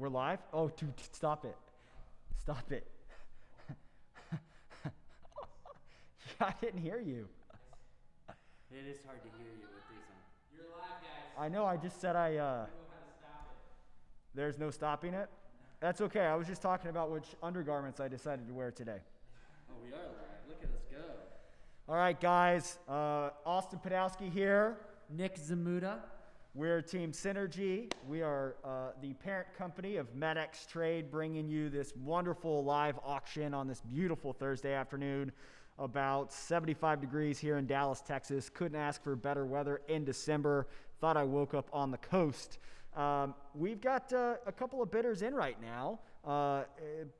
We're live? Oh, dude, stop it. Stop it. Yeah, I didn't hear you. It is hard to hear you with these on. You're live, guys. I know, I just said I don't know how to stop it. there's no stopping it. That's okay. I was just talking about which undergarments I decided to wear today. Oh, we are live. Look at us go. All right, guys. Austin Podolsky here. Nick Zamuda. We're Team Synergy. We are the parent company of MedX Trade, bringing you this wonderful live auction on this beautiful Thursday afternoon. About 75 degrees here in Dallas, Texas. Couldn't ask for better weather in December. Thought I woke up on the coast. We've got a couple of bidders in right now.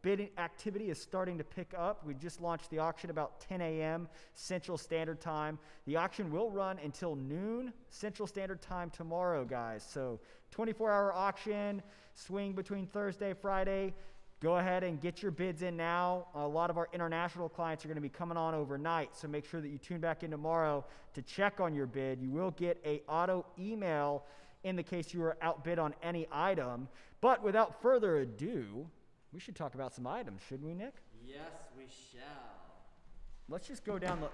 Bidding activity is starting to pick up. We just launched the auction about 10 a.m. Central Standard Time. The auction will run until noon Central Standard Time tomorrow, guys. So 24-hour auction, swing between Thursday, Friday. Go ahead and get your bids in now. A lot of our international clients are going to be coming on overnight, so make sure that you tune back in tomorrow to check on your bid. You will get an auto email in the case you are outbid on any item. But without further ado, we should talk about some items, shouldn't we, Nick? Yes, we shall. Let's just go down the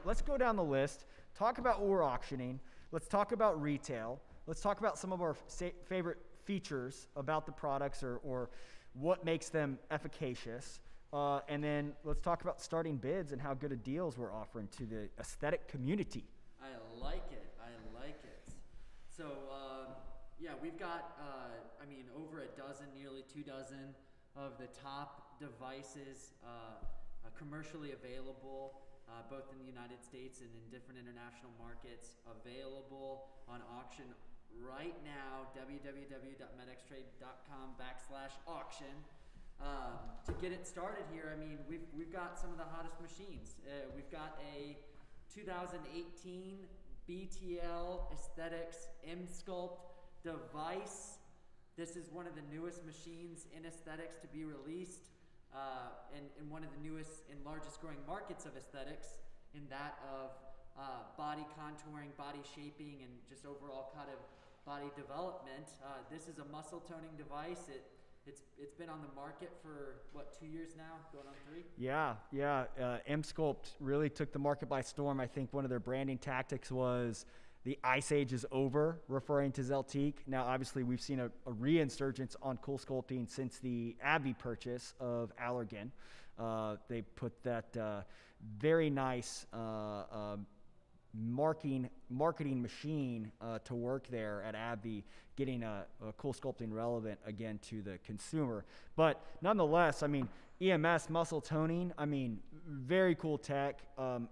list. Talk about what we're auctioning. Let's talk about retail. Let's talk about some of our favorite features about the products or what makes them efficacious. And then let's talk about starting bids and how good of deals we're offering to the aesthetic community. I like it. I like it. So, yeah, we've got, over a dozen, nearly 2 dozen of the top devices commercially available, both in the United States and in different international markets, available on auction right now, www.medxtrade.com/auction. To get it started here, we've got some of the hottest machines. We've got a 2018 BTL Aesthetics M-Sculpt device. This is one of the newest machines in aesthetics to be released, and one of the newest and largest growing markets of aesthetics, in that of body contouring, body shaping, and just overall kind of body development. This is a muscle toning device. It's been on the market for, 2 years now, going on 3? Yeah. M-Sculpt really took the market by storm. I think one of their branding tactics was the ice age is over, referring to Zeltiq. Now, obviously, we've seen a reinsurgence on cool sculpting since the AbbVie purchase of Allergan. They put that very nice marketing machine to work there at AbbVie, getting a cool sculpting relevant again to the consumer. But nonetheless, EMS muscle toning, very cool tech,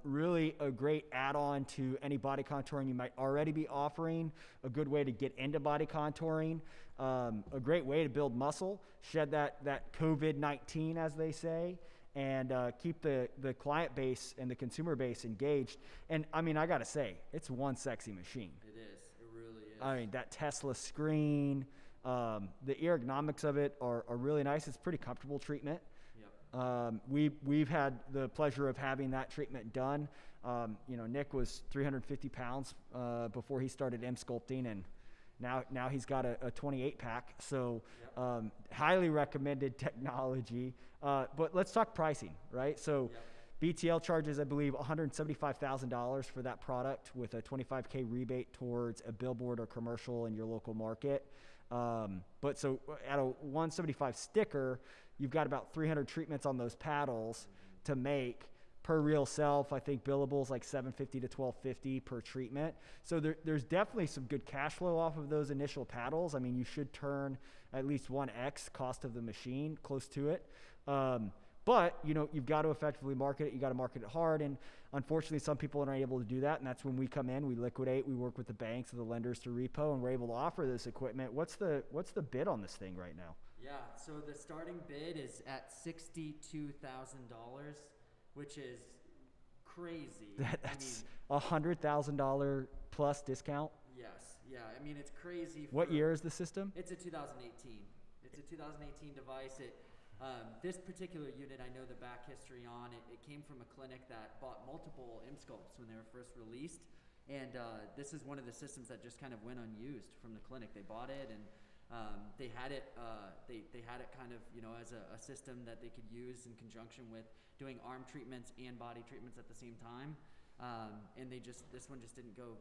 really a great add-on to any body contouring you might already be offering, a good way to get into body contouring, a great way to build muscle, shed that COVID-19, as they say, and keep the client base and the consumer base engaged. And I gotta say, it's one sexy machine. It is. It really is. That Tesla screen, the ergonomics of it are really nice. It's pretty comfortable treatment. Yep. We've had the pleasure of having that treatment done. Nick was 350 pounds before he started M-Sculpting, and now he's got a 28 pack. So Yep. Highly recommended technology. But let's talk pricing, right? So Yep. BTL charges, I believe, $175,000 for that product with a $25K rebate towards a billboard or commercial in your local market. But so at a $175 sticker, you've got about 300 treatments on those paddles to make. Per reel self, I think billable is like $750 to $1,250 per treatment. So there's definitely some good cash flow off of those initial paddles. You should turn at least 1x cost of the machine, close to it. But you've got to effectively market it. You got to market it hard, and unfortunately, some people aren't able to do that. And that's when we come in, we liquidate, we work with the banks or the lenders to repo, and we're able to offer this equipment. What's the bid on this thing right now? Yeah. So the starting bid is at $62,000, which is crazy. That's $100,000 plus discount. Yes. Yeah. It's crazy. What year is the system? It's a 2018. It's a 2018 device. This particular unit, I know the back history on it. It came from a clinic that bought multiple M-Sculpts when they were first released. And this is one of the systems that just kind of went unused from the clinic. They bought it, and They had it. They had it kind of, as a system that they could use in conjunction with doing arm treatments and body treatments at the same time. And this one just didn't go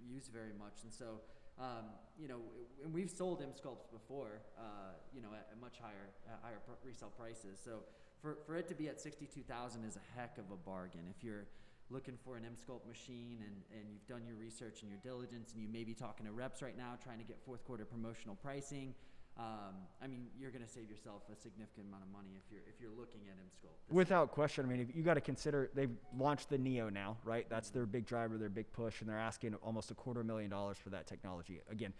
use very much. And so, and we've sold M-Sculpts before, at much higher resale prices. So for it to be at $62,000 is a heck of a bargain. If you're looking for an M-Sculpt machine and you've done your research and your diligence and you may be talking to reps right now trying to get fourth quarter promotional pricing, you're going to save yourself a significant amount of money if you're looking at M-Sculpt. Without question. I mean, you got to consider they've launched the Neo now, right? That's their big driver, their big push, and they're asking almost $250,000 for that technology. Again,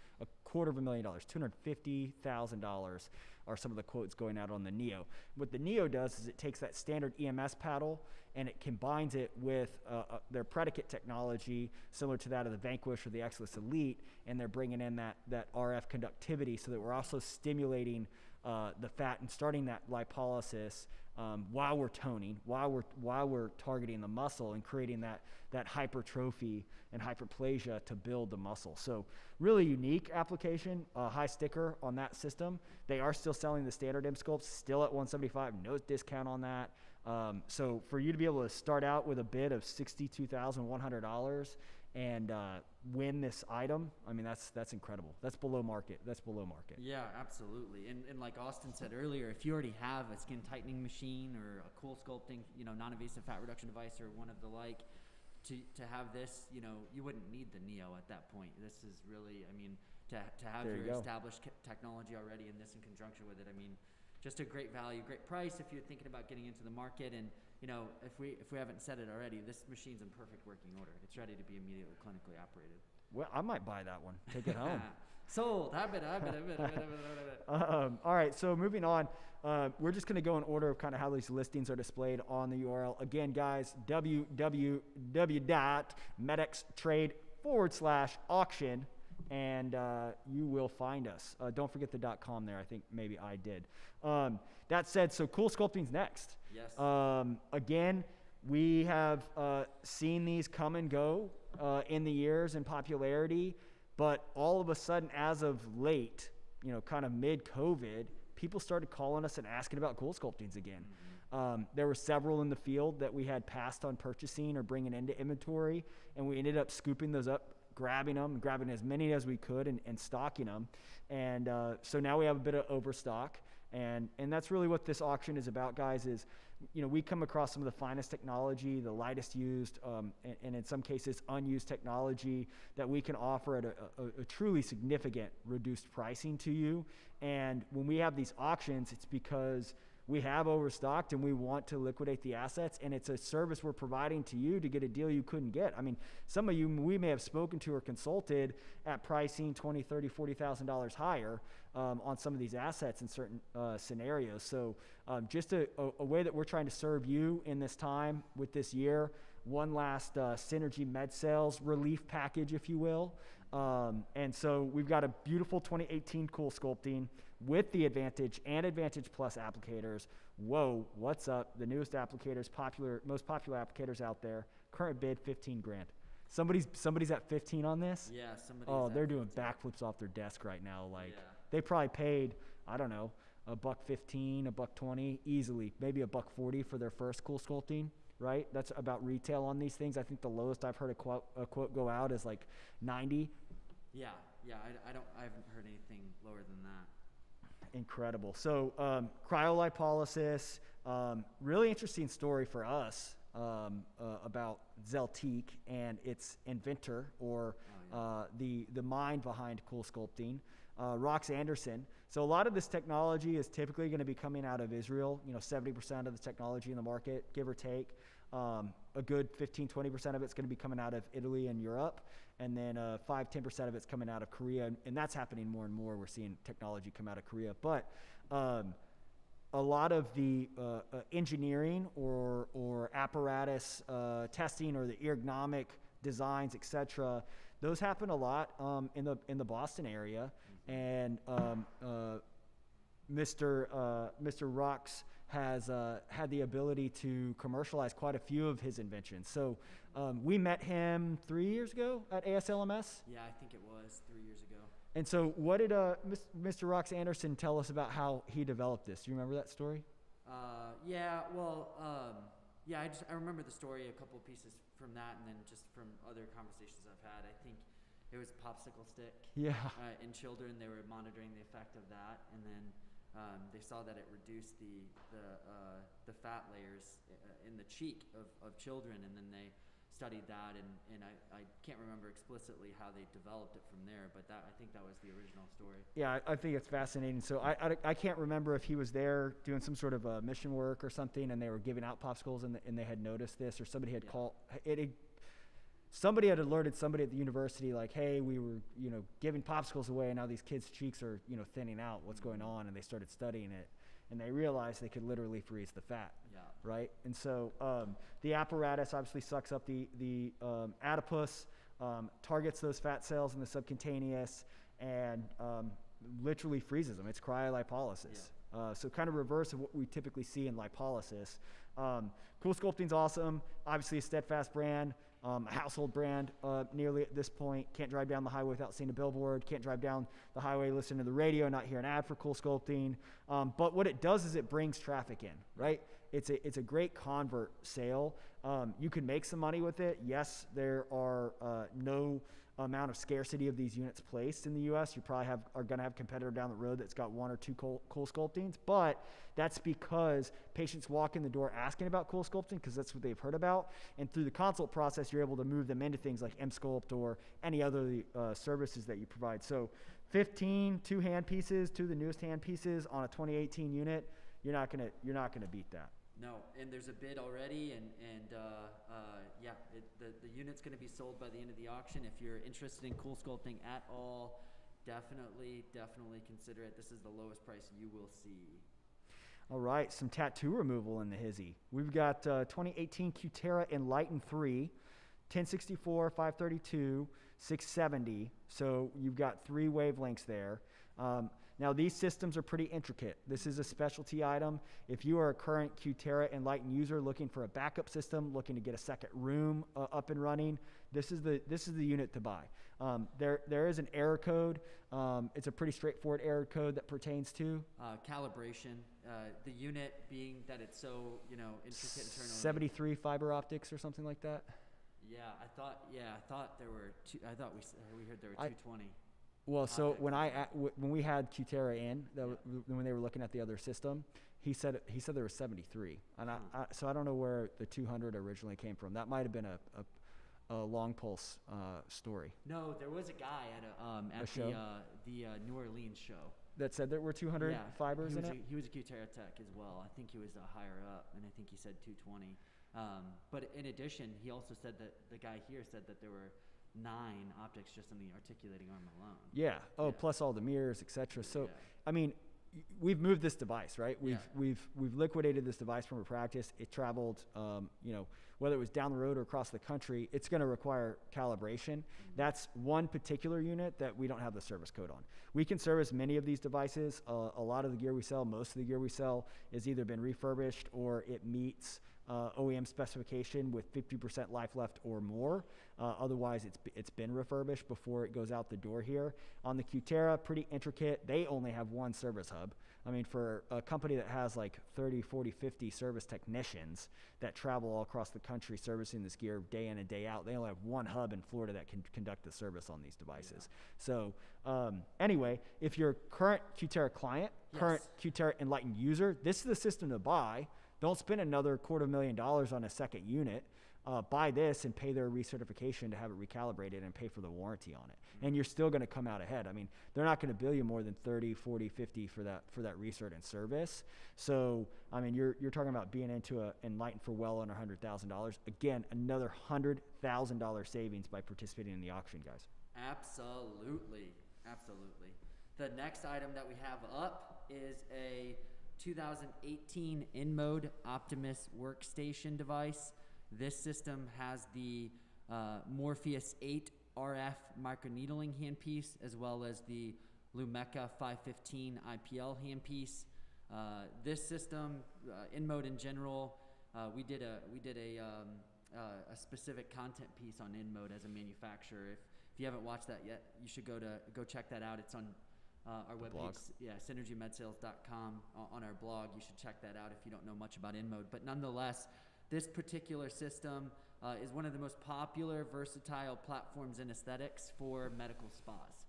$250,000, $250,000 are some of the quotes going out on the Neo. What the Neo does is it takes that standard EMS paddle and it combines it with their predicate technology, similar to that of the Vanquish or the Exodus Elite, and they're bringing in that RF conductivity so that we're also stimulating the fat and starting that lipolysis while we're toning, while we're targeting the muscle and creating that hypertrophy and hyperplasia to build the muscle. So really unique application, high sticker on that system. They are still selling the standard M-Sculpts, still at $175, no discount on that. So for you to be able to start out with a bid of $62,100 and win this item, that's incredible. That's below market. Yeah, absolutely. And like Austin said earlier, if you already have a skin tightening machine or a cool sculpting, non-invasive fat reduction device or one of the like, to have this, you wouldn't need the Neo at that point. This is really, to have your established technology already and this in conjunction with it, just a great value, great price if you're thinking about getting into the market. And if we haven't said it already, this machine's in perfect working order. It's ready to be immediately clinically operated. Well, I might buy that one. Take it home. Sold. I bet. All right, so moving on, we're just going to go in order of kind of how these listings are displayed on the URL. Again, guys, www.medxtrade/auction, and you will find us. Don't forget the .com there. I think maybe I did. That said, so Cool Sculpting's next. Yes. Again, we have seen these come and go in the years in popularity, but all of a sudden, as of late, kind of mid-COVID, people started calling us and asking about Cool Sculptings again. Mm-hmm. There were several in the field that we had passed on purchasing or bringing into inventory, and we ended up scooping those up, grabbing as many as we could and stocking them. And so now we have a bit of overstock. And that's really what this auction is about, guys, is, we come across some of the finest technology, the lightest used, and in some cases unused technology that we can offer at a truly significant reduced pricing to you. And when we have these auctions, it's because we have overstocked and we want to liquidate the assets, and it's a service we're providing to you to get a deal you couldn't get. Some of you we may have spoken to or consulted at pricing $20,000, $30,000, $40,000 higher on some of these assets in certain scenarios. So just a way that we're trying to serve you in this time with this year, one last Synergy Med Sales relief package, if you will. And so we've got a beautiful 2018 Cool Sculpting with the Advantage and Advantage Plus applicators. Whoa, what's up? The newest applicators, most popular applicators out there. Current bid, $15,000. Somebody's at 15 on this? Yeah, somebody's Oh, they're at doing 15. backflips off their desk right now. Yeah. They probably paid, I don't know, $1.15, $1.20 easily, maybe $1.40 for their first Cool Sculpting, right? That's about retail on these things. I think the lowest I've heard a quote go out is like 90. Yeah, I haven't heard anything lower than that. Incredible. So cryolipolysis, really interesting story for us about Zeltiq and its inventor, or the mind behind Cool Sculpting, Rox Anderson. So a lot of this technology is typically going to be coming out of Israel. 70% of the technology in the market, give or take. A good 15-20% of it's going to be coming out of Italy and Europe, and then 5-10% of it's coming out of Korea, and that's happening more and more. We're seeing technology come out of Korea, but a lot of the engineering or apparatus testing or the ergonomic designs, etc., those happen a lot in the Boston area, and Mr. Rox has had the ability to commercialize quite a few of his inventions. So we met him 3 years ago at ASLMS. Yeah, I think it was 3 years ago. And so, what did Mr. Rox Anderson tell us about how he developed this? Do you remember that story? Yeah, well, yeah, I remember the story, a couple pieces from that, and then just from other conversations I've had. I think it was popsicle stick. Yeah. In children, they were monitoring the effect of that, and then they saw that it reduced the fat layers in the cheek of children, and then they studied that, and I can't remember explicitly how they developed it from there, but I think that was the original story. Yeah, I think it's fascinating. So I can't remember if he was there doing some sort of mission work or something, and they were giving out popsicles, and they had noticed this, or somebody had called it. Somebody had alerted somebody at the university, like, hey, we were, giving popsicles away, and now these kids' cheeks are, thinning out. What's going on? And they started studying it, and they realized they could literally freeze the fat. Yeah. Right? And so the apparatus obviously sucks up the adipose, targets those fat cells in the subcutaneous, and literally freezes them. It's cryolipolysis. Yeah. So kind of reverse of what we typically see in lipolysis. Cool Sculpting's awesome. Obviously a Steadfast brand, a household brand nearly at this point. Can't drive down the highway without seeing a billboard. Can't drive down the highway, listen to the radio, not hear an ad for Cool Sculpting. But what it does is it brings traffic in, right? It's a great convert sale. You can make some money with it. Yes, there are no amount of scarcity of these units placed in the U.S. You probably are going to have a competitor down the road that's got one or two cool Sculptings, but that's because patients walk in the door asking about Cool Sculpting because that's what they've heard about, and through the consult process, you're able to move them into things like Emsculpt or any other services that you provide. So 15 two hand pieces, two of the newest hand pieces on a 2018 unit, you're not gonna beat that. No, and there's a bid already, and yeah, the unit's going to be sold by the end of the auction. If you're interested in Cool Sculpting at all, definitely consider it. This is the lowest price you will see. All right, some tattoo removal in the hizzy. We've got 2018 Cutera Enlighten 3, 1064, 532, 670. So you've got 3 wavelengths there. Now, these systems are pretty intricate. This is a specialty item. If you are a current Cutera Enlighten user looking for a backup system, looking to get a second room up and running, this is the unit to buy. There is an error code. It's a pretty straightforward error code that pertains to Calibration. The unit being that it's so intricate internally. 73 fiber optics or something like that. Yeah, I thought there were two. I thought we heard there were 220. Well, so when we had Cutera in, when they were looking at the other system, he said there was 73, and so I don't know where the 200 originally came from. That might have been a long pulse story. No, there was a guy at the New Orleans show that said there were 200 fibers in it. He was a Cutera tech as well. I think he was higher up, and I think he said 220. But in addition, he also said that the guy here said that there were 9 optics just on the articulating arm alone. Yeah. Oh, plus all the mirrors, etc. So, I mean, we've moved this device, right? We've liquidated this device from a practice. It traveled, whether it was down the road or across the country, it's going to require calibration. Mm-hmm. That's one particular unit that we don't have the service code on. We can service many of these devices. A lot of the gear we sell, most of the gear we sell, has either been refurbished or it meets OEM specification with 50% life left or more. Otherwise, it's been refurbished before it goes out the door here. On the Cutera, pretty intricate. They only have one service hub. I mean, for a company that has like 30, 40, 50 service technicians that travel all across the country servicing this gear day in and day out, they only have one hub in Florida that can conduct the service on these devices. Yeah. So anyway, if you're a current Cutera client, current Cutera Enlighten user, this is the system to buy. Don't spend another $250,000 on a second unit. Buy this and pay their recertification to have it recalibrated and pay for the warranty on it. And you're still going to come out ahead. I mean, they're not going to bill you more than 30, 40, 50 for that recert and service. So, I mean, you're talking about being into an Enlighten for well under $100,000. Again, another $100,000 savings by participating in the auction, guys. Absolutely. The next item that we have up is a 2018 InMode Optimus workstation device. This system has the Morpheus 8 RF microneedling handpiece, as well as the Lumeka 515 IPL handpiece. This system, InMode in general, we did a specific content piece on InMode as a manufacturer. If if you haven't watched that yet, you should go check that out. It's on our blog. webpage, synergymedsales.com on our blog. You should check that out if you don't know much about InMode. But nonetheless, this particular system is one of the most popular, versatile platforms in aesthetics for medical spas.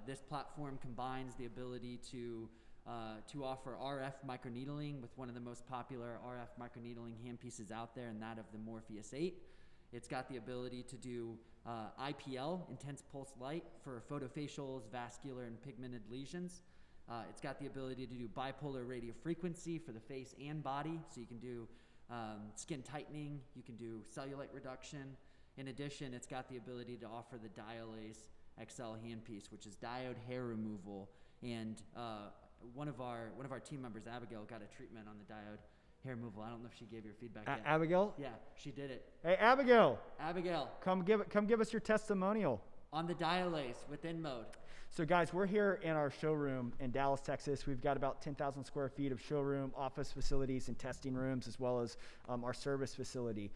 This platform combines the ability to offer RF microneedling with one of the most popular RF microneedling handpieces out there, and that of the Morpheus 8. It's got the ability to do IPL, intense pulse light, for photofacials, vascular, and pigmented lesions. It's got the ability to do bipolar radiofrequency for the face and body, so you can do skin tightening, you can do cellulite reduction. In addition, it's got the ability to offer the Dialase XL handpiece, which is diode hair removal. And one of our team members, Abigail, got a treatment on the diode hair removal. I don't know if she gave your feedback yet. Abigail? Yeah, she did it. Hey, Abigail, Abigail, come give us your testimonial. on the Dialase with InMode. So guys, we're here in our showroom in Dallas, Texas. We've got about 10,000 square feet of showroom, office facilities, and testing rooms, as well as our service facility.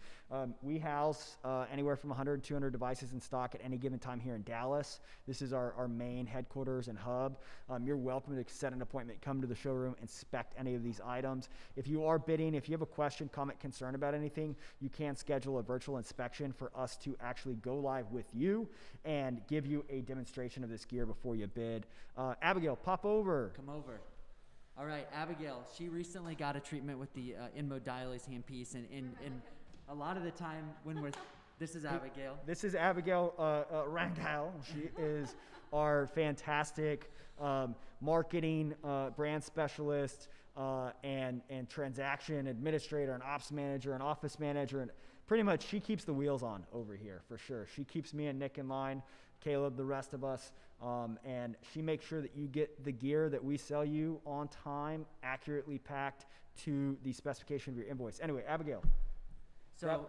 We house anywhere from 100 to 200 devices in stock at any given time here in Dallas. This is our main headquarters and hub. You're welcome to set an appointment, come to the showroom, inspect any of these items. If you are bidding, if you have a question, comment, concern about anything, you can schedule a virtual inspection for us to actually go live with you and give you a demonstration of this gear before you bid. Abigail, pop over. Come over. All right, Abigail, she recently got a treatment with the InMode Dialase handpiece, and a lot of the time when we're, this is Abigail. This is Abigail Randall. She is our fantastic marketing brand specialist and transaction administrator and ops manager and office manager, and pretty much she keeps the wheels on over here for sure. She keeps me and Nick in line, Caleb, the rest of us, and she makes sure that you get the gear that we sell you on time, accurately packed to the specification of your invoice. Anyway, Abigail. So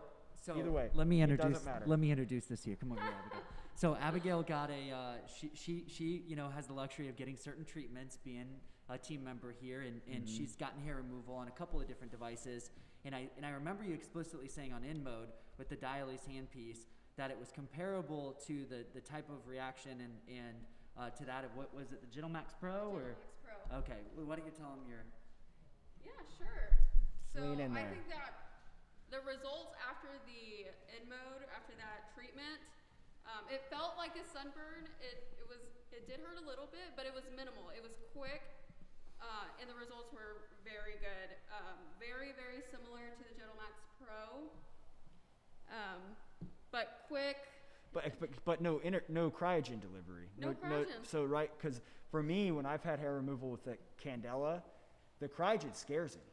either way, let me it introduce. doesn't matter. Let me introduce this here. Come over here, Abigail. So Abigail got a. She has the luxury of getting certain treatments, being a team member here, and she's gotten hair removal on a couple of different devices. And I remember you explicitly saying on InMode with the Dialase handpiece that it was comparable to the type of reaction and to that of, what was it, the Gentlemax Pro? Gentlemax Pro. Okay, well, why don't you tell them your. Yeah, sure. So Lean in I there. think that the results after the InMode, after that treatment, it felt like a sunburn. It did hurt a little bit, but it was minimal. It was quick, and the results were very good. Very, very similar to the Gentlemax Pro, but quick. But no cryogen delivery. No cryogen. So right, because for me, when I've had hair removal with the Candela, the cryogen scares me.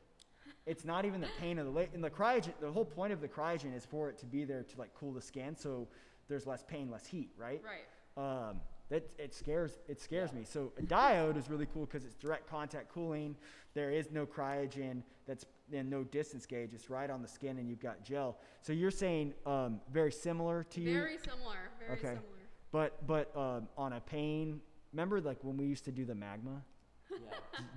It's not even the pain of the and the cryogen. The whole point of the cryogen is for it to be there to like cool the skin, so there's less pain, less heat, right? Right. It scares me. So a diode is really cool because it's direct contact cooling. There is no cryogen. And no distance gauge. It's right on the skin, and you've got gel. So you're saying very similar to you. Very similar. Very Okay. similar. But on a pain, remember like when we used to do the magma?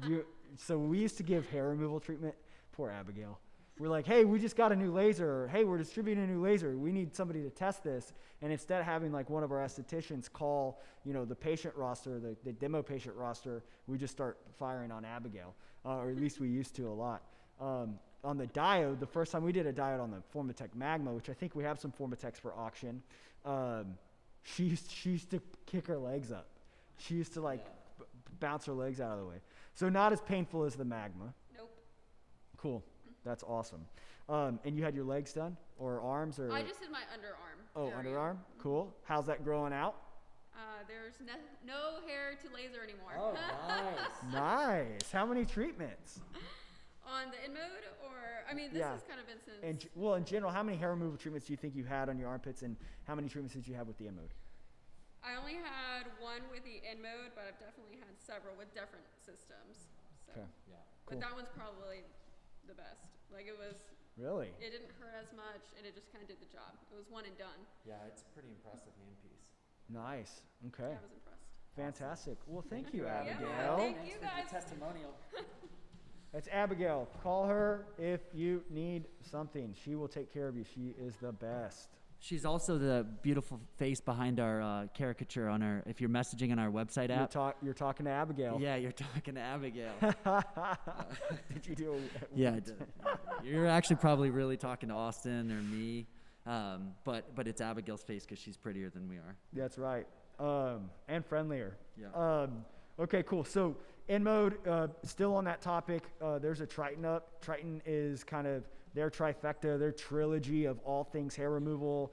Yeah. So we used to give hair removal treatment. Poor Abigail. We're like, hey, we just got a new laser. Or, hey, we're distributing a new laser. We need somebody to test this. And instead of having like one of our estheticians call, the patient roster, the demo patient roster, we just start firing on Abigail, or at least we used to a lot. On the diode, the first time we did a diode on the Formatec Magma, which I think we have some Formatecs for auction, she used to kick her legs up. She used to bounce her legs out of the way. So not as painful as the Magma. Nope. Cool. That's awesome. And you had your legs done or arms or? I just did my underarm. Oh, area. underarm. Cool. How's that growing out? There's no hair to laser anymore. Oh, nice. Nice. How many treatments? On the InMode, or this Yeah. has kind of been since. In general, how many hair removal treatments do you think you had on your armpits, and how many treatments did you have with the InMode? I only had one with the InMode, but I've definitely had several with different systems. So. Okay. Yeah. Cool. But that one's probably the best. Really? It didn't hurt as much, and it just kind of did the job. It was one and done. Yeah, it's a pretty impressive handpiece. Nice. Okay. I was impressed. Fantastic. Well, thank you, Yeah, Abigail. thank Thanks you for guys. the testimonial. That's Abigail. Call her if you need something. She will take care of you. She is the best. She's also the beautiful face behind our caricature on our. If you're messaging on our website app. You're talking to Abigail. Yeah, you're talking to Abigail. Did you do? Yeah, I did. You're actually probably really talking to Austin or me, but it's Abigail's face because she's prettier than we are. That's right. And friendlier. Yeah. Okay, cool. So InMode, still on that topic, there's a Triton up. Triton is kind of their trifecta, their trilogy of all things hair removal.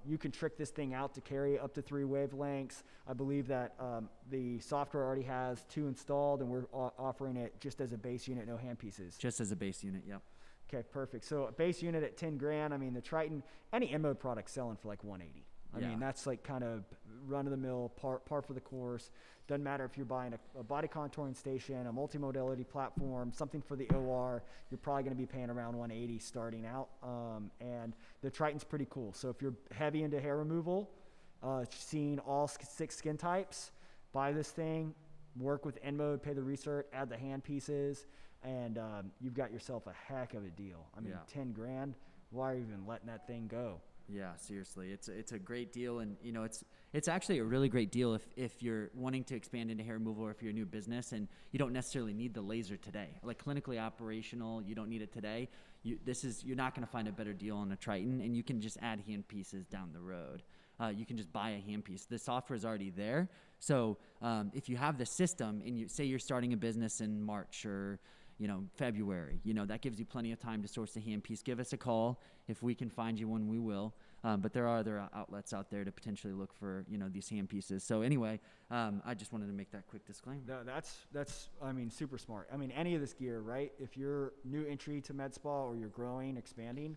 You can trick this thing out to carry up to 3 wavelengths. I believe that the software already has 2 installed, and we're offering it just as a base unit, no handpieces. Just as a base unit, yep. Okay, perfect. So a base unit at 10 grand. I mean, the Triton, any InMode product selling for like 180. I Yeah. mean, that's like kind of run of the mill, par for the course. Doesn't matter if you're buying a body contouring station, a multimodality platform, something for the OR, you're probably going to be paying around 180 starting out. And the Triton's pretty cool. So if you're heavy into hair removal, seeing all 6 skin types, buy this thing, work with InMode, pay the research, add the hand pieces, and you've got yourself a heck of a deal. I mean, Yeah. 10 grand, why are you even letting that thing go? Yeah, seriously, it's a great deal, and it's actually a really great deal if you're wanting to expand into hair removal, or if you're a new business and you don't necessarily need the laser today. Like clinically operational, you don't need it today. You're not going to find a better deal on a Triton, and you can just add hand pieces down the road. You can just buy a hand piece. The software is already there, so if you have the system and you say you're starting a business in March or February, that gives you plenty of time to source a hand piece. Give us a call. If we can find you one, we will. But there are other outlets out there to potentially look for, these hand pieces. So anyway, I just wanted to make that quick disclaimer. No, that's I mean, super smart. I mean, any of this gear, right? If you're new entry to med spa or you're growing, expanding,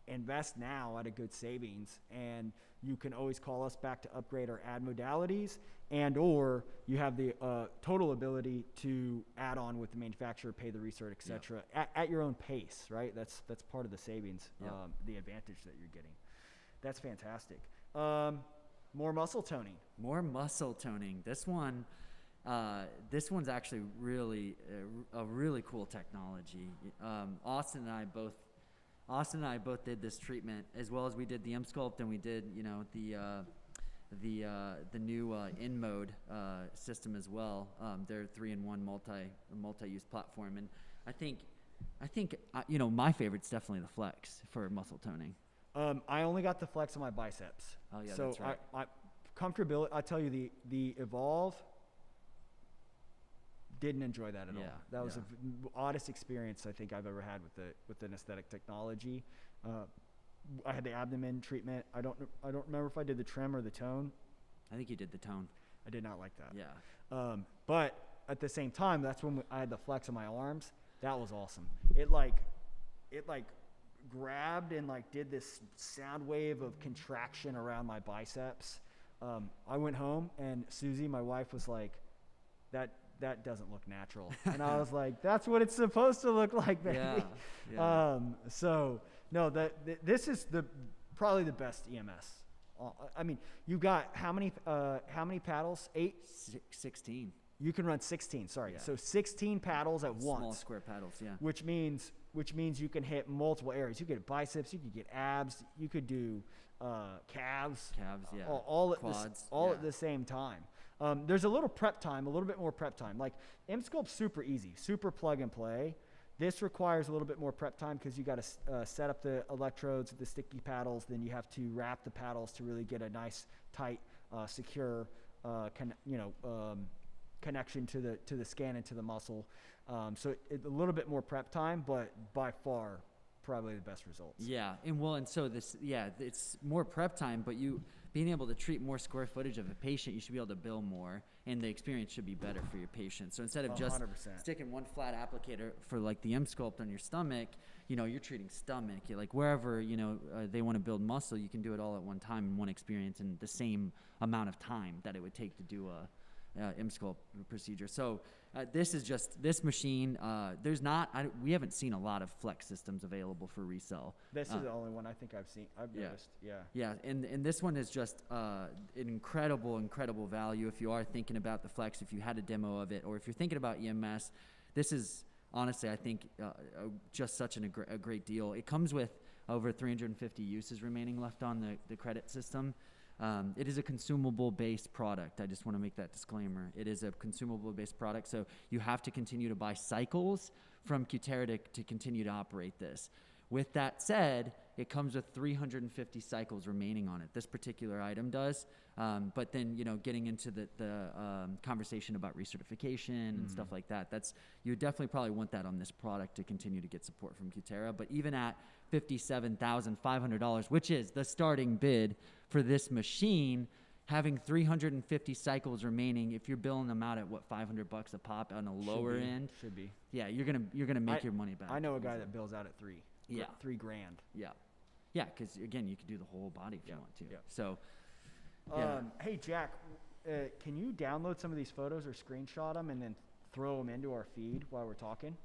invest now at a good savings, and you can always call us back to upgrade or add modalities, and or you have the total ability to add on with the manufacturer, pay the research, etc. At your own pace, right? That's part of the savings, Yep. the advantage that you're getting. That's fantastic. More muscle toning. More muscle toning. This one's actually really a really cool technology. Austin and I both did this treatment, as well as we did the Emsculpt, and we did the new InMode system as well. Their 3-in-1 multi-use platform, and I think my favorite's definitely the Flex for muscle toning. I only got the Flex on my biceps. Oh yeah, so that's right. I comfortability. I tell you, the Evolve. Didn't enjoy that at all. That was the oddest experience I think I've ever had with an aesthetic technology. I had the abdomen treatment. I don't remember if I did the trim or the tone. I think you did the tone. I did not like that. Yeah. But at the same time, that's when I had the Flex on my arms. That was awesome. It grabbed and did this sound wave of contraction around my biceps. I went home and Susie, my wife, was like, that doesn't look natural. And I was like, that's what it's supposed to look like, baby. Yeah. So no, this is probably the best EMS. I mean, you got how many paddles? 8? 16. You can run 16. Sorry. Yeah. So 16 paddles at once. Small square paddles, yeah. Which means you can hit multiple areas. You could get biceps, you could get abs, you could do calves. Calves, yeah. All Quads, at the same time. There's a little bit more prep time. Like Emsculpt's super easy, super plug and play. This requires a little bit more prep time because you got to set up the electrodes, the sticky paddles. Then you have to wrap the paddles to really get a nice, tight, secure, connection to the skin and to the muscle. So a little bit more prep time, but by far probably the best results. Yeah, and so it's more prep time, but you being able to treat more square footage of a patient, you should be able to bill more, and the experience should be better for your patient. So instead of just 100%. sticking one flat applicator for like the Emsculpt on your stomach, you're treating stomach. Like wherever they want to build muscle, you can do it all at one time in one experience in the same amount of time that it would take to do a Emsculpt procedure. So this machine. We haven't seen a lot of Flex systems available for resale. This is the only one I think I've noticed. Yeah. Yeah, and this one is just an incredible value. If you are thinking about the Flex, if you had a demo of it, or if you're thinking about EMS, this is honestly, I think, just such a great deal. It comes with over 350 uses remaining left on the credit system. It is a consumable-based product. I just want to make that disclaimer. It is a consumable-based product, so you have to continue to buy cycles from Cutera to continue to operate this. With that said, it comes with 350 cycles remaining on it. This particular item does, but then getting into the conversation about recertification and stuff like that. You would definitely probably want that on this product to continue to get support from Cutera. But even at $57,500, which is the starting bid for this machine, having 350 cycles remaining, if you're billing them out at $500 a pop on a lower end, should be. yeah, you're gonna make your money back. I know a guy that bills out at $3,000. Yeah. $3,000. Yeah, because again, you could do the whole body if you want to. Yeah. So, yeah. Hey Jack, can you download some of these photos or screenshot them and then throw them into our feed while we're talking?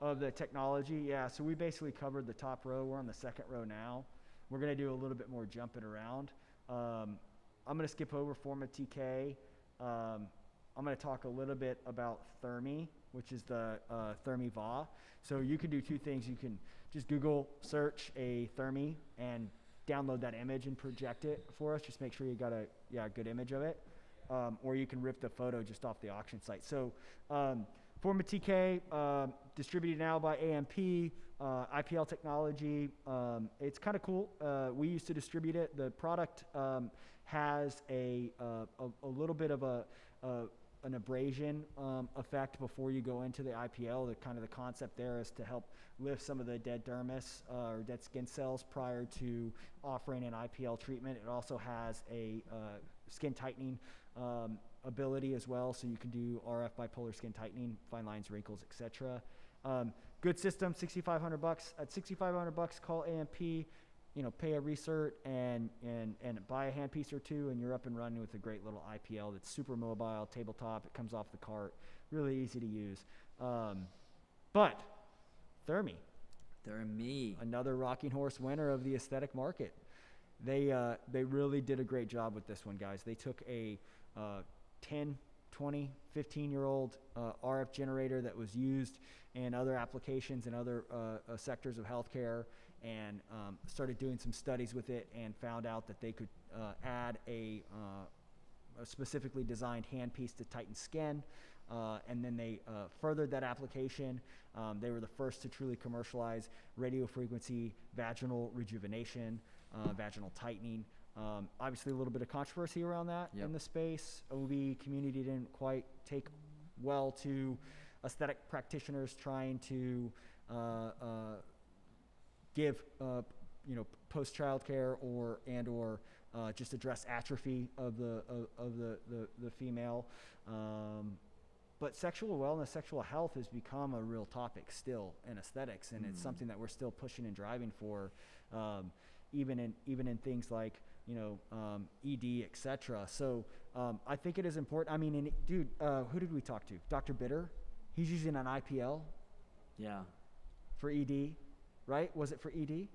Of the technology, yeah. So we basically covered the top row. We're on the second row now. We're gonna do a little bit more jumping around. I'm gonna skip over Forma TK. I'm gonna talk a little bit about Thermi, which is the Thermi VA. So you can do two things. You can just Google search a Thermi and download that image and project it for us. Just make sure you got a good image of it. Or you can rip the photo just off the auction site. So Forma TK, distributed now by AMP, IPL technology. It's kind of cool. We used to distribute it. The product has a little bit of an abrasion effect before you go into the IPL. The concept there is to help lift some of the dead dermis or dead skin cells prior to offering an IPL treatment. It also has a skin tightening ability as well, so you can do RF bipolar skin tightening, fine lines, wrinkles, etc. Good system, $6,500. At $6,500, call AMP. Pay a recert and buy a handpiece or two, and you're up and running with a great little IPL that's super mobile, tabletop. It comes off the cart, really easy to use. But Thermi, another rocking horse winner of the aesthetic market. They really did a great job with this one, guys. They took a 10, 20, 15-year-old RF generator that was used in other applications and other sectors of healthcare, and started doing some studies with it and found out that they could add a specifically designed handpiece to tighten skin, and then they furthered that application. They were the first to truly commercialize radiofrequency vaginal rejuvenation, vaginal tightening. Obviously a little bit of controversy around that in the space. OB community didn't quite take well to aesthetic practitioners trying to give post-child care or just address atrophy of the female. But sexual wellness, sexual health has become a real topic still in aesthetics, and it's something that we're still pushing and driving for, even in things like ED, etc. So I think it is important. I mean, dude, who did we talk to? Dr. Bitter. He's using an IPL. Yeah. For ED, right? Was it for ED?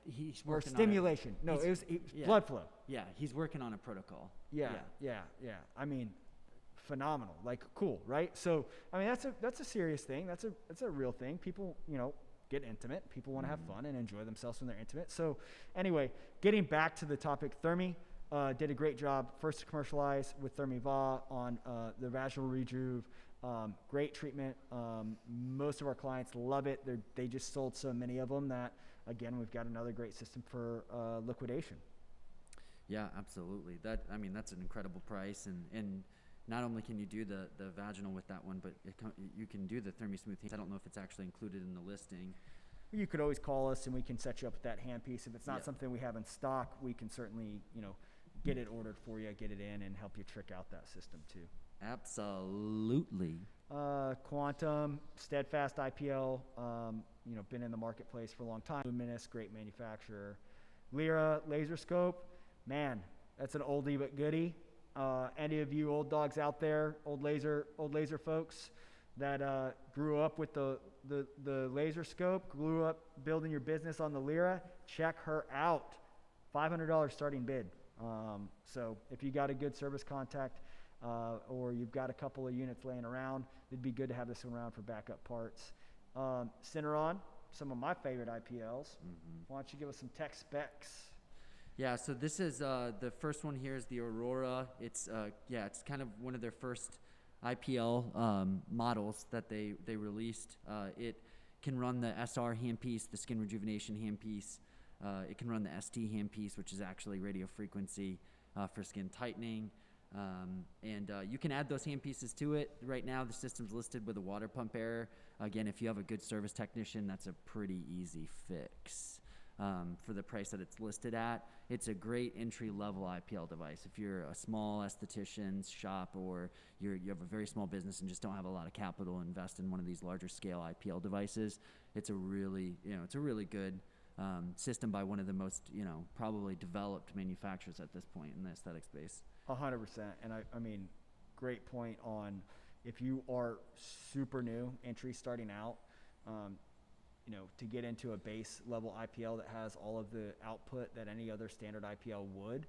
He's Or working stimulation. No, it was blood flow. Yeah, he's working on a protocol. Yeah. I mean, phenomenal. Like, cool, right? So, I mean, that's a serious thing. That's a real thing. People, get intimate. People want to have fun and enjoy themselves when they're intimate. So, anyway, getting back to the topic, Thermi did a great job. First to commercialize with Thermi VA on the vaginal rejuve. Great treatment. Most of our clients love it. They just sold so many of them that, again, we've got another great system for liquidation. Yeah, absolutely. That's an incredible price, and not only can you do the vaginal with that one, but you can do the Thermi Smooth. I don't know if it's actually included in the listing. You could always call us and we can set you up with that handpiece. If it's not something we have in stock, we can certainly, get it ordered for you, get it in, and help you trick out that system too. Absolutely. Quantum, Steadfast IPL, been in the marketplace for a long time. Luminous, great manufacturer. Lyra laser scope, man, that's an oldie but goodie. Any of you old dogs out there, old laser folks that grew up with the laser scope, grew up building your business on the Lyra, check her out. $500 starting bid. So if you got a good service contact, or you've got a couple of units laying around, it'd be good to have this one around for backup parts. Syneron, some of my favorite IPLs. Why don't you give us some tech specs? Yeah, so this is the first one here is the Aurora. It's it's kind of one of their first IPL models that they released. It can run the SR handpiece, the skin rejuvenation handpiece. It can run the ST handpiece, which is actually radio frequency for skin tightening. And you can add those handpieces to it. Right now, the system's listed with a water pump error. Again, if you have a good service technician, that's a pretty easy fix. For the price that it's listed at, it's a great entry-level IPL device. If you're a small esthetician's shop or you have a very small business and just don't have a lot of capital to invest in one of these larger scale IPL devices, it's a really good system by one of the most, probably developed manufacturers at this point in the aesthetic space. 100%. And I mean, great point on if you are super new, entry starting out, to get into a base level IPL that has all of the output that any other standard IPL would,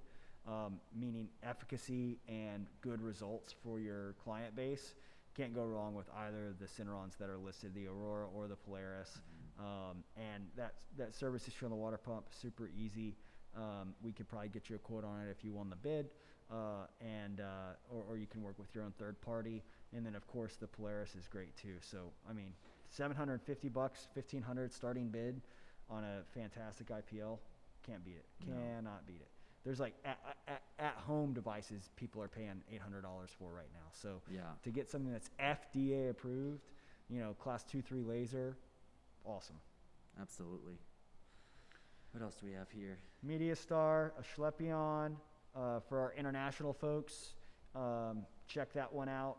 meaning efficacy and good results for your client base. Can't go wrong with either of the Synerons that are listed, the Aurora or the Polaris. And that service issue on the water pump, super easy. We could probably get you a quote on it if you won the bid, or you can work with your own third party. And then of course the Polaris is great too. So I mean, $750, $1,500 starting bid on a fantastic IPL, can't beat it. No. Cannot beat it. There's like at home devices people are paying $800 for right now. So Yeah. to get something that's FDA approved, class 2-3 laser, awesome. Absolutely. What else do we have here? MediaStar, a Schlepion, for our international folks. Check that one out.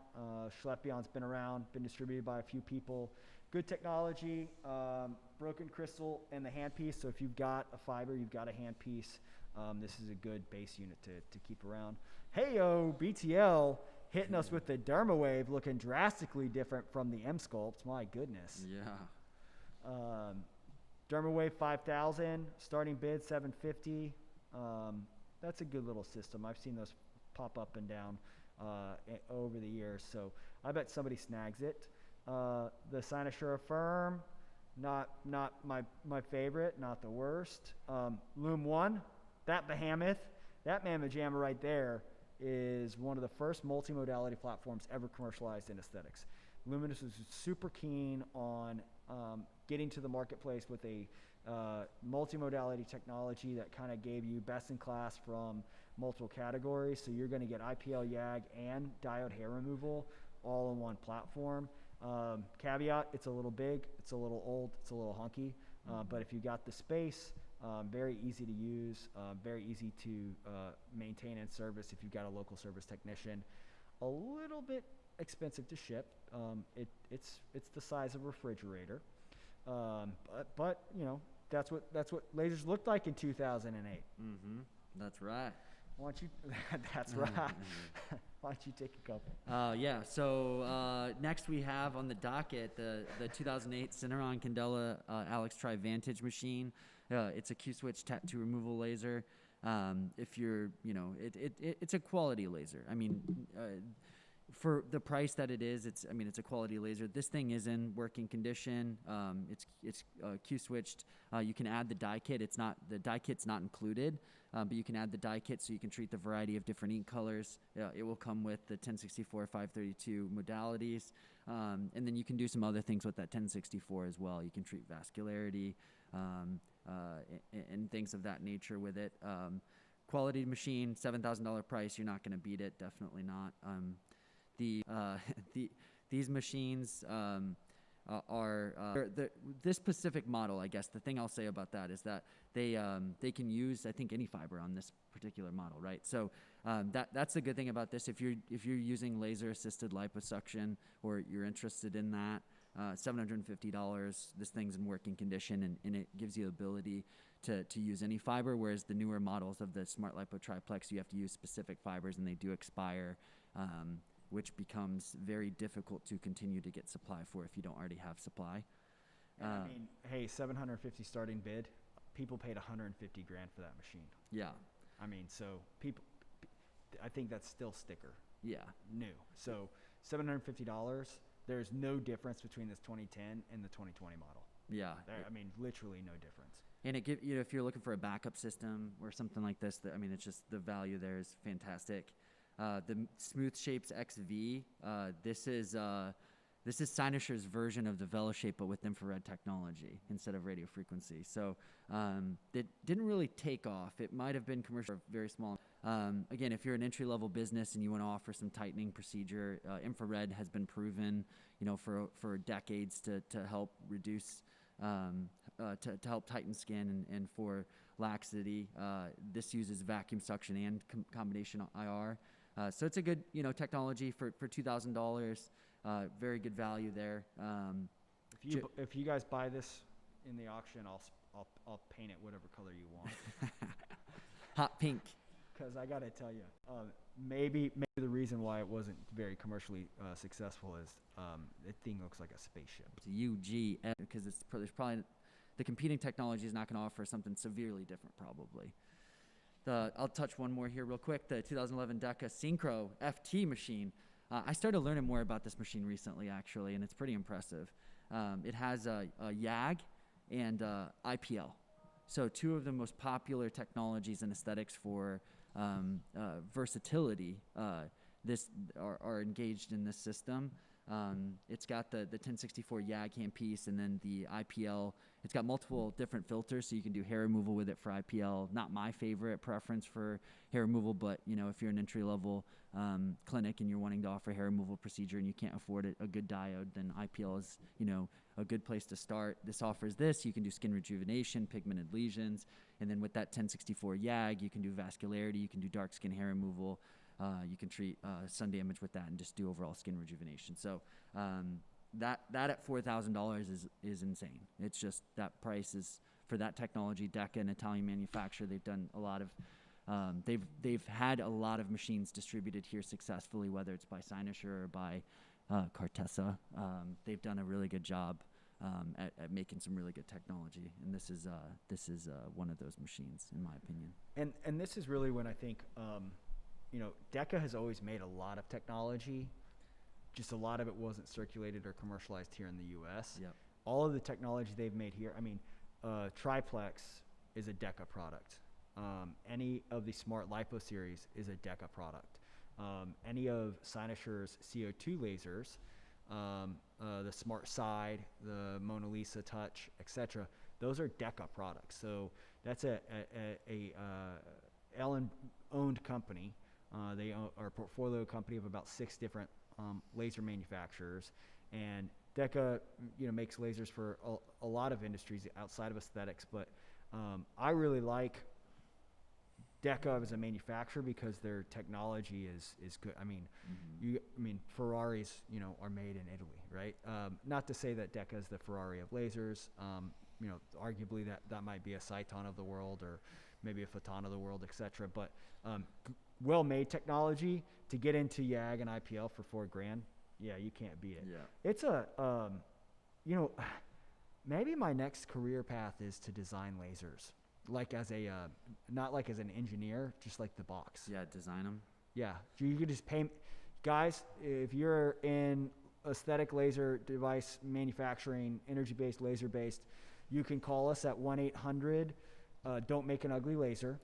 Schlepion's been around, been distributed by a few people. Good technology, broken crystal and the handpiece. So if you've got a fiber, you've got a handpiece, this is a good base unit to keep around. Heyo, BTL hitting us with the Dermawave, looking drastically different from the M-Sculpt. My goodness. Yeah. Dermawave 5000, starting bid 750. That's a good little system. I've seen those pop up and down over the years, so I bet somebody snags it. The Cynosure Firm, not my favorite, not the worst. Lume 1, that behemoth, that mamma jamma right there is one of the first multimodality platforms ever commercialized in aesthetics. Luminous was super keen on getting to the marketplace with a multimodality technology that kind of gave you best in class from multiple categories. So you're going to get IPL, YAG, and diode hair removal all in one platform. Caveat, it's a little big, it's a little old, it's a little hunky, but if you got the space, very easy to use, very easy to maintain and service if you've got a local service technician. A little bit expensive to ship. It's the size of a refrigerator, but that's what lasers looked like in 2008. That's right. Why don't you? That's right. Why don't you take a couple? So next we have on the docket the 2008 Syneron Candela Alex Tri Vantage machine. It's a Q-switch tattoo removal laser. If you're, it's a quality laser. I mean, for the price that it is, it's a quality laser. This thing is in working condition. It's Q-switched. You can add the dye kit. The dye kit's not included, but you can add the dye kit so you can treat the variety of different ink colors. It will come with the 1064, 532 modalities, and then you can do some other things with that 1064 as well. You can treat vascularity and things of that nature with it. Quality machine, $7,000 price. You're not going to beat it. Definitely not. These machines this specific model. I guess the thing I'll say about that is that they can use, I think, any fiber on this particular model, right? So that's the good thing about this. If you're using laser assisted liposuction or you're interested in that, $750. This thing's in working condition and it gives you the ability to use any fiber. Whereas the newer models of the Smart Lipo Triplex, you have to use specific fibers and they do expire. Which becomes very difficult to continue to get supply for if you don't already have supply. I mean, hey, 750 starting bid. People paid 150 grand for that machine. Yeah. I mean, so I think that's still sticker. Yeah. New. So $750. There's no difference between this 2010 and the 2020 model. Yeah. I mean, literally no difference. And it give, you know, if you're looking for a backup system or something like this, I mean, it's just the value there is fantastic. The Smooth Shapes XV, this is Cynossure's version of the VeloShape, but with infrared technology instead of radio frequency. So it didn't really take off. It might have been commercial, very small. Again, if you're an entry-level business and you want to offer some tightening procedure, infrared has been proven, you know, for decades to help reduce, to help tighten skin and for laxity. This uses vacuum suction and combination IR. So it's a good, you know, technology for $2,000. Very good value there. If you guys buy this in the auction, I'll paint it whatever color you want. Hot pink. Because I gotta tell you, maybe the reason why it wasn't very commercially successful is the thing looks like a spaceship. It's UG, because there's probably the competing technology is not going to offer something severely different, probably. I'll touch one more here real quick. The 2011 Deca Synchro FT machine. I started learning more about this machine recently, actually, and it's pretty impressive. It has a YAG and IPL. So two of the most popular technologies and aesthetics for versatility are engaged in this system. It's got the 1064 YAG handpiece and then the IPL. It's got multiple different filters, so you can do hair removal with it for IPL. Not my favorite preference for hair removal, but you know, if you're an entry-level clinic and you're wanting to offer hair removal procedure and you can't afford a good diode, then IPL is, you know, a good place to start. This offers this. You can do skin rejuvenation, pigmented lesions, and then with that 1064 YAG, you can do vascularity, you can do dark skin hair removal. You can treat sun damage with that and just do overall skin rejuvenation. So that at $4,000 is insane. It's just that price is for that technology. Deca, an Italian manufacturer, they've done a lot of they've had a lot of machines distributed here successfully, whether it's by Cynosure or by Cartessa. They've done a really good job at making some really good technology, and this is one of those machines, in my opinion. And this is really when I think. You know, Deca has always made a lot of technology, just a lot of it wasn't circulated or commercialized here in the U.S. Yep. All of the technology they've made here, I mean, Triplex is a Deca product. Any of the Smart Lipo series is a Deca product. Any of Cynossure's CO2 lasers, the Smart Side, the Mona Lisa Touch, etc., those are Deca products. So that's a Ellen-owned company. They are a portfolio company of about 6 different laser manufacturers, and Deca, you know, makes lasers for a lot of industries outside of aesthetics. But I really like Deca as a manufacturer because their technology is good. I mean, Ferraris, you know, are made in Italy, right? Not to say that Deca is the Ferrari of lasers. You know, arguably that might be a Cyton of the world or maybe a Photon of the world, etc. But well-made technology to get into YAG and IPL for $4,000. Yeah, you can't beat it. Yeah. It's a, you know, maybe my next career path is to design lasers, like as a, not like as an engineer, just like the box. Yeah, design them. Yeah, you could just pay, guys. If you're in aesthetic laser device manufacturing, energy-based, laser-based, you can call us at 1-800. Don't make an ugly laser.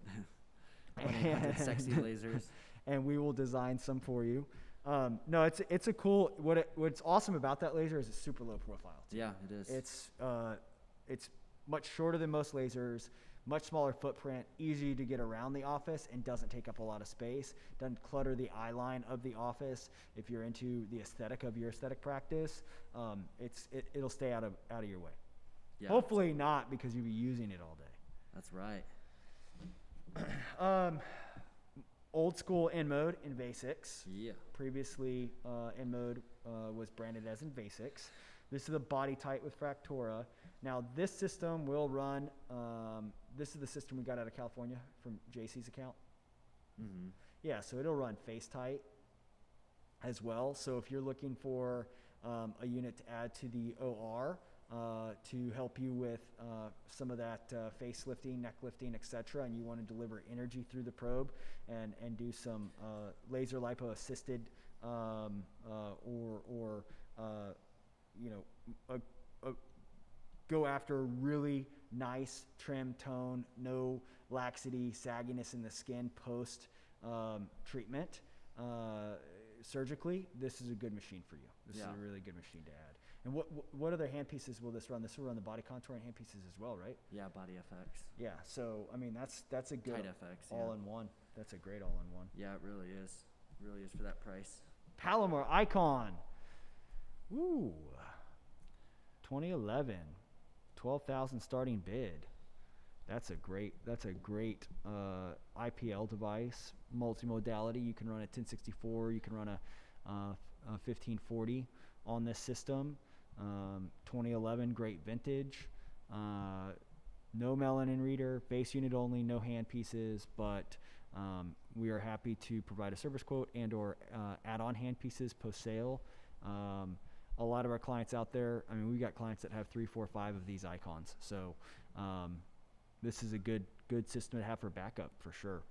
1-800 sexy lasers. And we will design some for you. No, it's a cool. What's awesome about that laser is it's super low profile. Yeah, it is. It's much shorter than most lasers, much smaller footprint, easy to get around the office, and doesn't take up a lot of space. Doesn't clutter the eye line of the office. If you're into the aesthetic of your aesthetic practice, it'll stay out of your way. Yeah, Hopefully not, because you'll be using it all day. that's right. Old school InMode Invasix. Yeah. Previously, InMode was branded as Invasix. This is the body tight with Fractora. Now, this system will run. This is the system we got out of California from JC's account. Mm-hmm. Yeah, so it'll run face tight as well. So if you're looking for a unit to add to the OR to help you with some of that face lifting, neck lifting, etc., and you want to deliver energy through the probe and do some laser lipo assisted or you know, go after really nice trim tone, no laxity, sagginess in the skin post treatment surgically, this is a good machine for you. This is Yeah. a really good machine to add. And what other hand pieces will this run? This will run the body contouring hand pieces as well, right? Yeah, Body FX. Yeah. So I mean, that's a good Tight FX. Yeah. all-in-one. That's a great all-in-one. Yeah, it really is. Really is for that price. Palomar Icon. Woo. 2011. 12,000 starting bid. That's a great IPL device. Multimodality. You can run a 1064. You can run a 1540 on this system. 2011, great vintage. No melanin reader, base unit only, no hand pieces, but we are happy to provide a service quote and or add-on hand pieces post-sale. A lot of our clients out there, I mean, we got clients that have 3, 4, 5 of these icons. So this is a good system to have for backup for sure.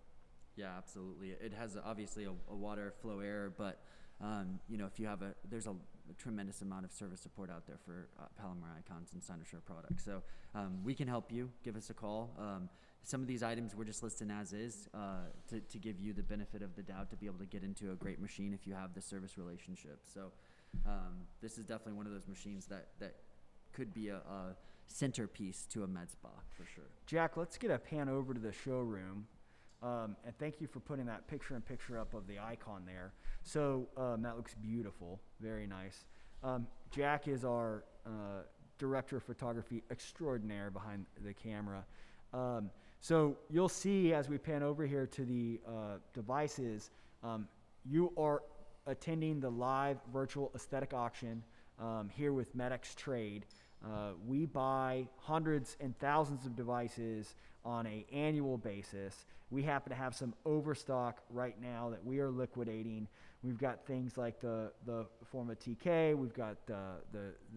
Yeah, absolutely. It has obviously a water flow error, but if you have there's a tremendous amount of service support out there for Palomar Icons and Cynosure products. So we can help you. Give us a call. Some of these items we're just listing as is to give you the benefit of the doubt to be able to get into a great machine if you have the service relationship. So this is definitely one of those machines that could be a centerpiece to a med spa for sure. Jack, let's get a pan over to the showroom. And thank you for putting that picture-in-picture up of the icon there. So that looks beautiful, very nice. Jack is our director of photography extraordinaire behind the camera. So you'll see as we pan over here to the devices, you are attending the live virtual aesthetic auction here with MedX Trade. We buy hundreds and thousands of devices on an annual basis. We happen to have some overstock right now that we are liquidating. We've got things like the Forma TK, we've got the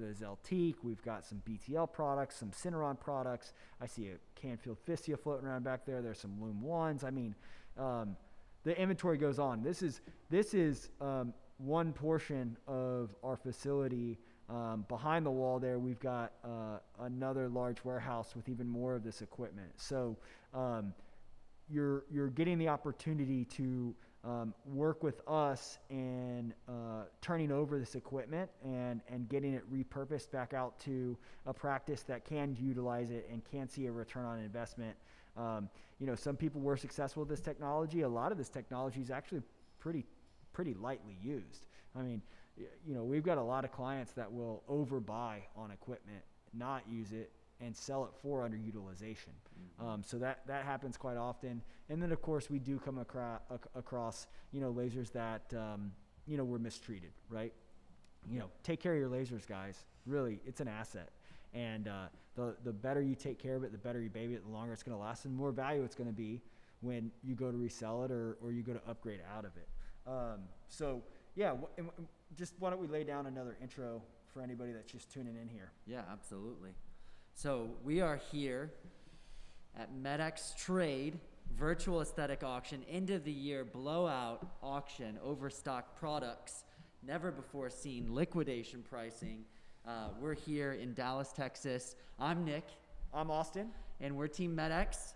Zeltique, we've got some BTL products, some Syneron products. I see a Canfield Fistia floating around back there. There's some Lume 1s. I mean, the inventory goes on. This is one portion of our facility. Behind the wall there, we've got another large warehouse with even more of this equipment. So you're getting the opportunity to work with us in turning over this equipment and getting it repurposed back out to a practice that can utilize it and can see a return on investment. Some people were successful with this technology. A lot of this technology is actually pretty lightly used. I mean, we've got a lot of clients that will overbuy on equipment, not use it, and sell it for underutilization. So that happens quite often. And then, of course, we do come across lasers that, were mistreated, right? Take care of your lasers, guys. Really, it's an asset. And the better you take care of it, the better you baby it, the longer it's going to last, and the more value it's going to be when you go to resell it or you go to upgrade out of it. Just why don't we lay down another intro for anybody that's just tuning in here? Yeah, absolutely. So we are here at MedX Trade Virtual Aesthetic Auction, end of the year blowout auction, overstock products, never before seen, liquidation pricing. We're here in Dallas, Texas. I'm Nick. I'm Austin. And we're Team MedX.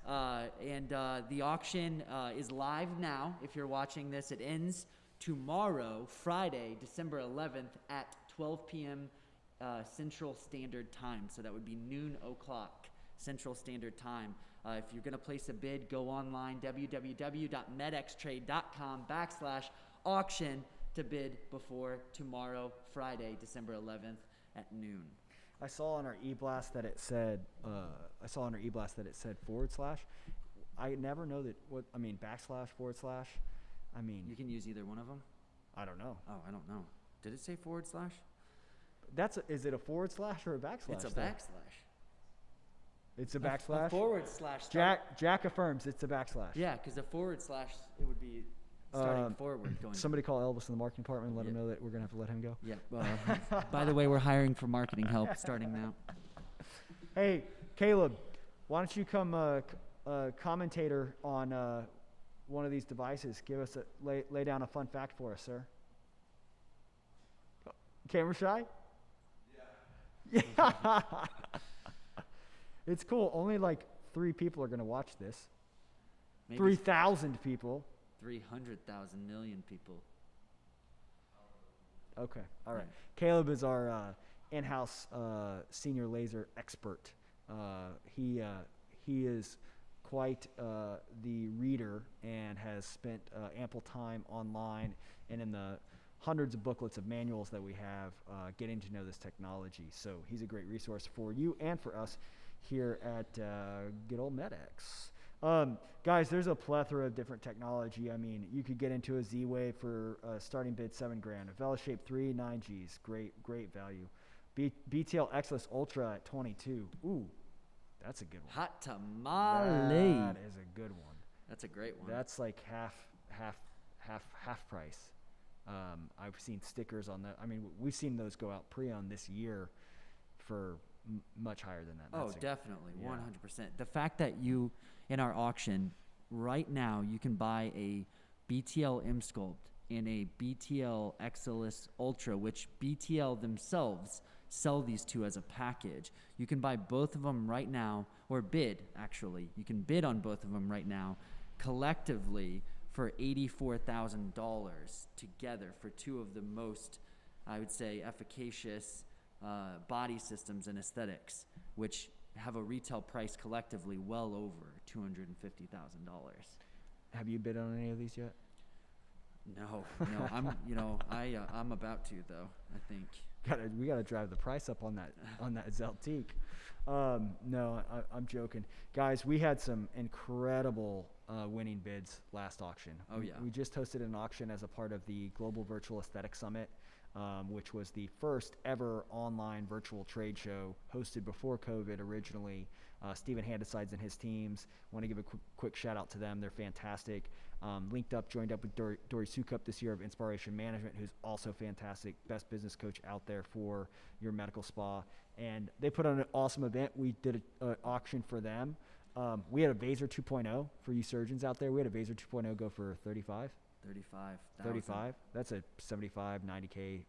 And the auction is live now. If you're watching this, it ends tomorrow, Friday, December 11th at 12 p.m. Central Standard Time. So that would be noon o'clock Central Standard Time. If you're going to place a bid, go online, www.medxtrade.com/auction to bid before tomorrow, Friday, December 11th at noon. I saw on our e-blast that it said /. I never know that // I mean, You can use either one of them. I don't know. Oh, I don't know. Did it say /? Is it a / or a backslash? It's a though? backslash. It's a backslash. // Jack affirms it's a backslash. Yeah, because a // it would be starting forward going. Somebody call Elvis in the marketing department and let him know that we're gonna have to let him go. Yeah. By the way, we're hiring for marketing help starting now. Hey, Caleb, why don't you come commentator on one of these devices? Give us lay down a fun fact for us, sir. Camera shy? Yeah. It's cool. Only like 3 people are gonna watch this. Maybe 3,000 people. 300,000 million people. Okay. All right. Right. Caleb is our in-house senior laser expert. He is quite the reader and has spent ample time online and in the hundreds of booklets of manuals that we have getting to know this technology. So he's a great resource for you and for us here at good old MedX. Guys, there's a plethora of different technology. I mean, you could get into a Z-Wave for starting bid $7,000. A Velashape 3, 9Gs, great value. BTL Exless Ultra at 22. Ooh, that's a good one. Hot tamale. That is a good one. That's a great one. That's like half price. I've seen stickers on that. I mean, we've seen those go out pre-owned this year for much higher than that. Oh, That's definitely, yeah. 100%. The fact that you, in our auction, right now, you can buy a BTL M-Sculpt and a BTL Exelis Ultra, which BTL themselves sell these two as a package. You can buy both of them right now, or bid, actually. You can bid on both of them right now, collectively for $84,000 together for two of the most, I would say, efficacious body systems and aesthetics, which have a retail price collectively well over $250,000. Have you bid on any of these yet? No, I'm about to though. I think. We gotta drive the price up on that Zeltique. No, I'm joking, guys. We had some incredible winning bids last auction. Oh, yeah. We just hosted an auction as a part of the Global Virtual Aesthetic Summit, which was the first ever online virtual trade show hosted before COVID originally. Stephen Handesides and his teams. Want to give a quick shout out to them. They're fantastic. Joined up with Dory Sukup this year of Inspiration Management, who's also fantastic, best business coach out there for your medical spa. And they put on an awesome event. We did an auction for them. We had a Vaser 2.0 for you surgeons out there. We had a Vaser 2.0 go for 35. 35. That's a 75, 90K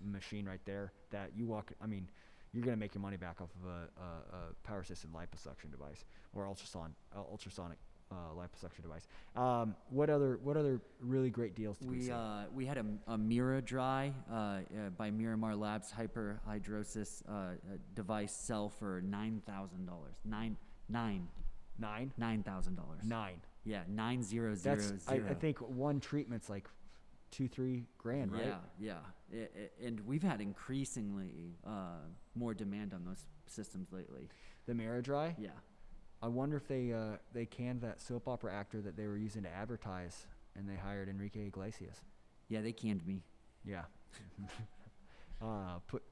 machine right there that you walk. I mean, you're going to make your money back off of a power assisted liposuction device or ultrasonic liposuction device. What other really great deals did we see? We had a Mira Dry by Miramar Labs hyperhidrosis device sell for $9,000. $9,000. Nine. Yeah, 9,000. I think one treatment's like $2-3 grand, right? Yeah. And we've had increasingly more demand on those systems lately. The Miradry? Yeah. I wonder if they canned that soap opera actor that they were using to advertise, and they hired Enrique Iglesias. Yeah, they canned me. Yeah. Put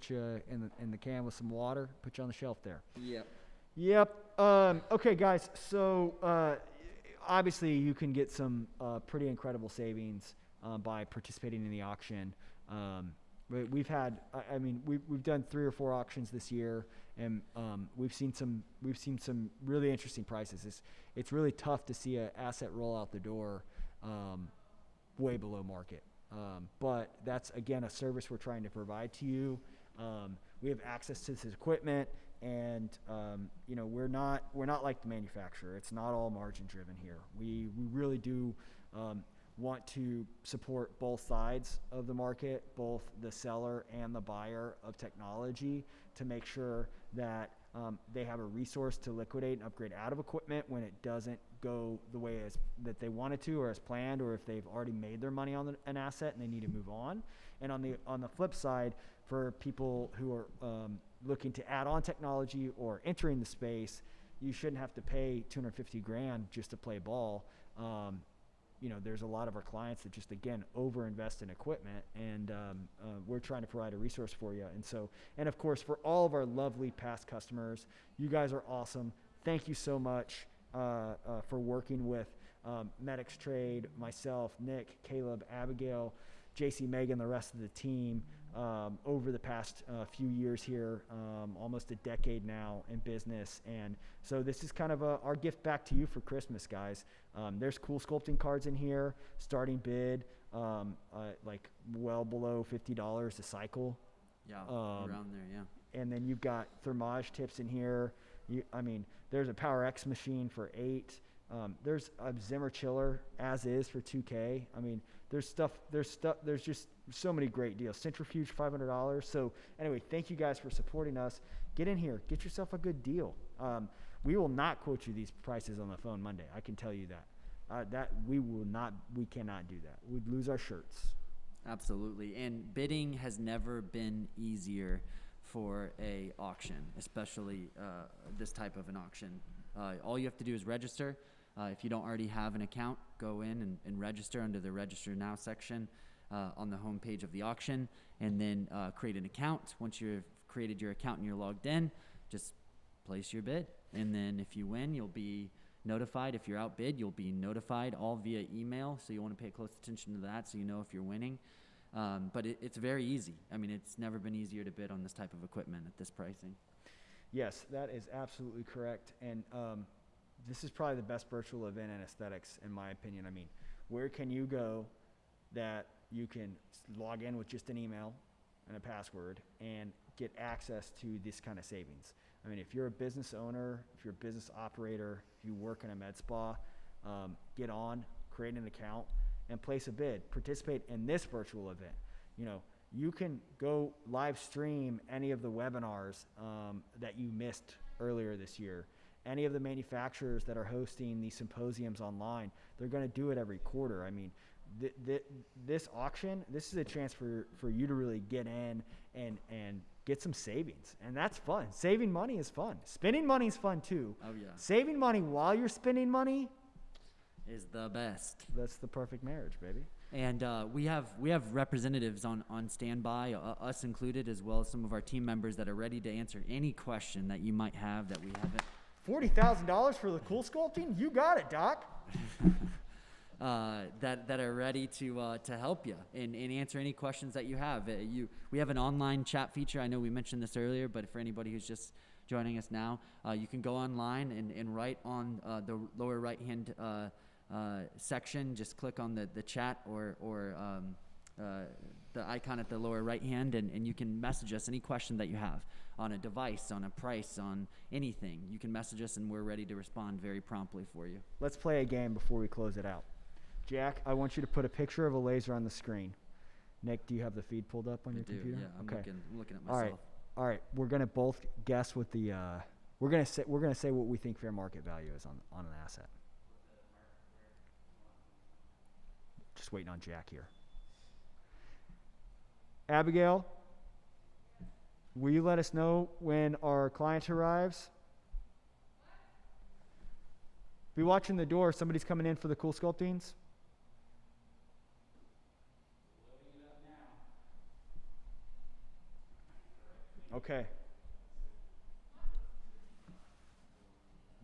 you in the can with some water. Put you on the shelf there. Yep. Okay, guys. So obviously, you can get some pretty incredible savings by participating in the auction. We've had, we've done 3 or 4 auctions this year, and we've seen some really interesting prices. It's really tough to see an asset roll out the door way below market. But that's again a service we're trying to provide to you. We have access to this equipment, and we're not like the manufacturer. It's not all margin driven here. We really do want to support both sides of the market, both the seller and the buyer of technology, to make sure that they have a resource to liquidate and upgrade out of equipment when it doesn't go the way that they want it to or as planned, or if they've already made their money on an asset and they need to move on. And on the flip side, for people who are looking to add on technology or entering the space, you shouldn't have to pay $250,000 just to play ball. There's a lot of our clients that just, again, overinvest in equipment, and we're trying to provide a resource for you. And of course, for all of our lovely past customers, you guys are awesome. Thank you so much for working with MedX Trade, myself, Nick, Caleb, Abigail, JC, Megan, the rest of the team over the past few years here, almost a decade now in business. And so this is kind of our gift back to you for Christmas, guys. There's cool sculpting cards in here, starting bid, like well below $50 a cycle. Yeah, around there, yeah. And then you've got Thermage tips in here I mean, there's a Power X machine for 8. There's a Zimmer chiller as is for 2K. I mean, there's just so many great deals. Centrifuge, $500. So anyway, thank you guys for supporting us. Get in here, get yourself a good deal. We will not quote you these prices on the phone Monday. I can tell you that. We cannot do that. We'd lose our shirts. Absolutely. And bidding has never been easier for a auction, especially this type of an auction. All you have to do is register. If you don't already have an account, go in and register under the Register Now section on the home page of the auction, and then create an account. Once you've created your account and you're logged in, just place your bid. And then if you win, you'll be notified. If you're outbid, you'll be notified, all via email. So you want to pay close attention to that so you know if you're winning. But it's very easy. I mean, it's never been easier to bid on this type of equipment at this pricing. Yes, that is absolutely correct. And this is probably the best virtual event in aesthetics, in my opinion. I mean, where can you go that you can log in with just an email and a password and get access to this kind of savings? I mean, if you're a business owner, if you're a business operator, if you work in a med spa, get on, create an account, and place a bid. Participate in this virtual event. You know, you can go live stream any of the webinars that you missed earlier this year. Any of the manufacturers that are hosting these symposiums online, they're going to do it every quarter. I mean, this auction, this is a chance for you to really get in and get some savings. And that's fun. Saving money is fun. Spending money is fun too. Oh, yeah. Saving money while you're spending money Is the best. That's the perfect marriage, baby. And we have representatives on standby, us included, as well as some of our team members that are ready to answer any question that you might have that we haven't. $40,000 for the cool sculpting? You got it, Doc. That are ready to help you and answer any questions that you have. We have an online chat feature. I know we mentioned this earlier, but for anybody who's just joining us now, you can go online and write on the lower right hand section. Just click on the chat or the icon at the lower right hand, and you can message us any question that you have on a device, on a price, on anything. You can message us, and we're ready to respond very promptly for you. Let's play a game before we close it out. Jack, I want you to put a picture of a laser on the screen. Nick, do you have the feed pulled up on your computer? Yeah, I'm okay. looking at myself. All right. We're gonna both guess what the we're gonna say what we think fair market value is on an asset. Just waiting on Jack here. Abigail, will you let us know when our client arrives? Be watching the door. Somebody's coming in for the cool sculptings. Okay.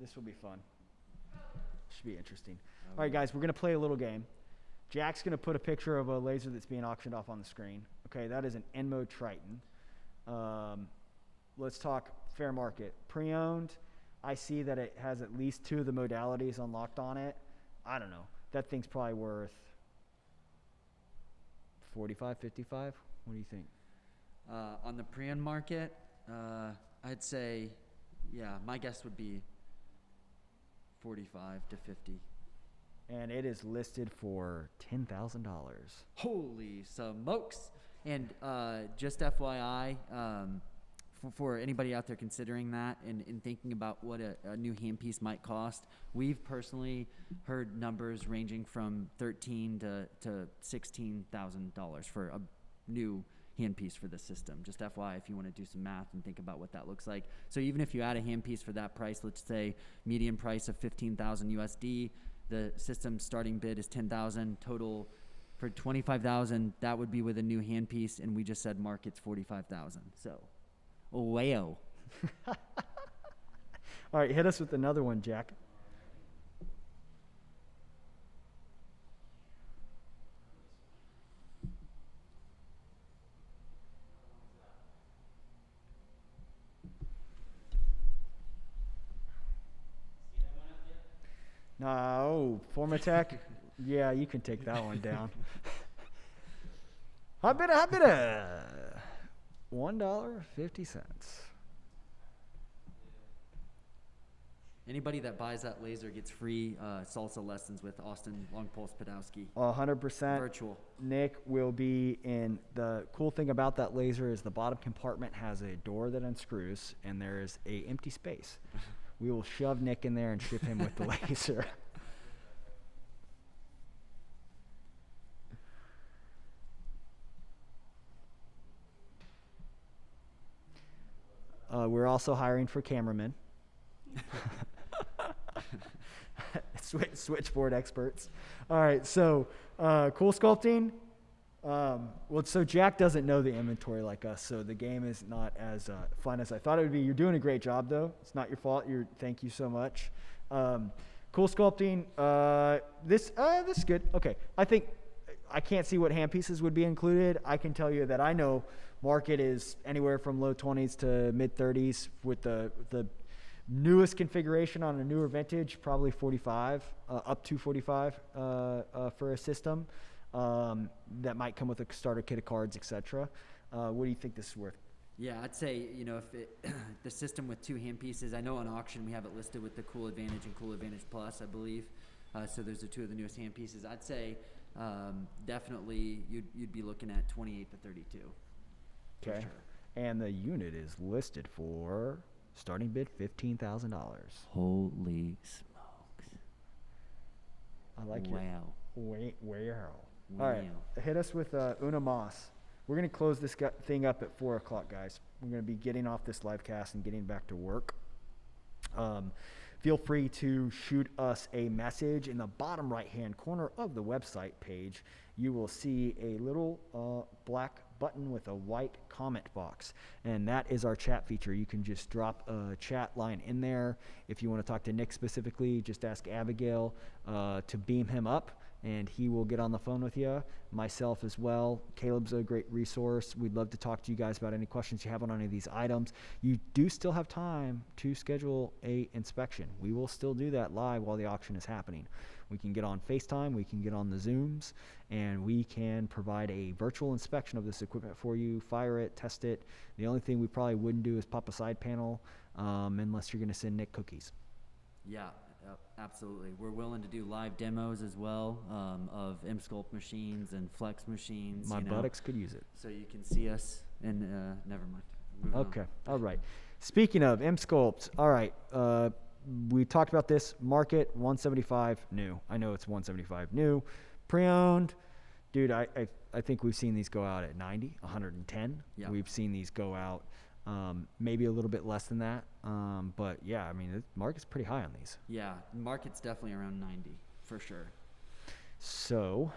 This will be fun. Should be interesting. All right, guys, we're going to play a little game. Jack's going to put a picture of a laser that's being auctioned off on the screen. Okay, that is an Enmo Triton. Let's talk fair market. Pre-owned, I see that it has at least 2 of the modalities unlocked on it. I don't know. That thing's probably worth 45, 55. What do you think? On the pre-owned market, I'd say, yeah, my guess would be 45 to 50. And it is listed for $10,000. Holy smokes! And just FYI, for anybody out there considering that and thinking about what a new handpiece might cost, we've personally heard numbers ranging from $13,000 to $16,000 for a new handpiece for the system. Just FYI, if you want to do some math and think about what that looks like. So even if you add a handpiece for that price, let's say median price of $15,000 USD, the system starting bid is $10,000 total. For $25,000, that would be with a new handpiece, and we just said market's $45,000. So, wow. All right, hit us with another one, Jack. No, Formatech. Yeah, you can take that one down. How bit $1.50. Anybody that buys that laser gets free salsa lessons with Austin Long Pulse Podowski. 100%. Virtual. Nick will be in. The cool thing about that laser is the bottom compartment has a door that unscrews, and there is a empty space. We will shove Nick in there and ship him with the laser. We're also hiring for cameramen. Switchboard experts. All right, so cool sculpting. So Jack doesn't know the inventory like us, so the game is not as fun as I thought it would be. You're doing a great job, though. It's not your fault. Thank you so much. Cool sculpting. This is good. Okay, I think I can't see what hand pieces would be included. I can tell you that I know market is anywhere from low 20s to mid 30s with the newest configuration on a newer vintage, probably 45, up to 45 for a system. That might come with a starter kit of cards, etc. What do you think this is worth? Yeah, I'd say, if the system with 2 hand pieces, I know on auction we have it listed with the Cool Advantage and Cool Advantage Plus, I believe. So those are 2 of the newest hand pieces. I'd say definitely you'd be looking at 28 to 32. Okay. Sure. And the unit is listed for starting bid $15,000. Holy smokes. I like wow. Wow. Wow. All right, hit us with Una Moss. We're going to close this thing up at 4 o'clock, guys. We're going to be getting off this live cast and getting back to work. Feel free to shoot us a message. In the bottom right-hand corner of the website page, you will see a little black button with a white comment box, and that is our chat feature. You can just drop a chat line in there. If you want to talk to Nick specifically, just ask Abigail to beam him up, and he will get on the phone with you. Myself as well. Caleb's a great resource. We'd love to talk to you guys about any questions you have on any of these items. You do still have time to schedule a inspection. We will still do that live while the auction is happening. We can get on FaceTime, we can get on the Zooms, and we can provide a virtual inspection of this equipment for you, fire it, test it. The only thing we probably wouldn't do is pop a side panel unless you're going to send Nick cookies. Yeah, absolutely. We're willing to do live demos as well of M-Sculpt machines and Flex machines. My buttocks could use it. So you can see us, and never mind. Moving Okay, on. all right. Speaking of M-Sculpt, all right, we talked about this. Market 175 new. I know it's 175 new. Pre-owned, dude, I think we've seen these go out at 90, 110. Yeah. We've seen these go out maybe a little bit less than that. But yeah, I mean, the market's pretty high on these. Yeah, market's definitely around 90 for sure. So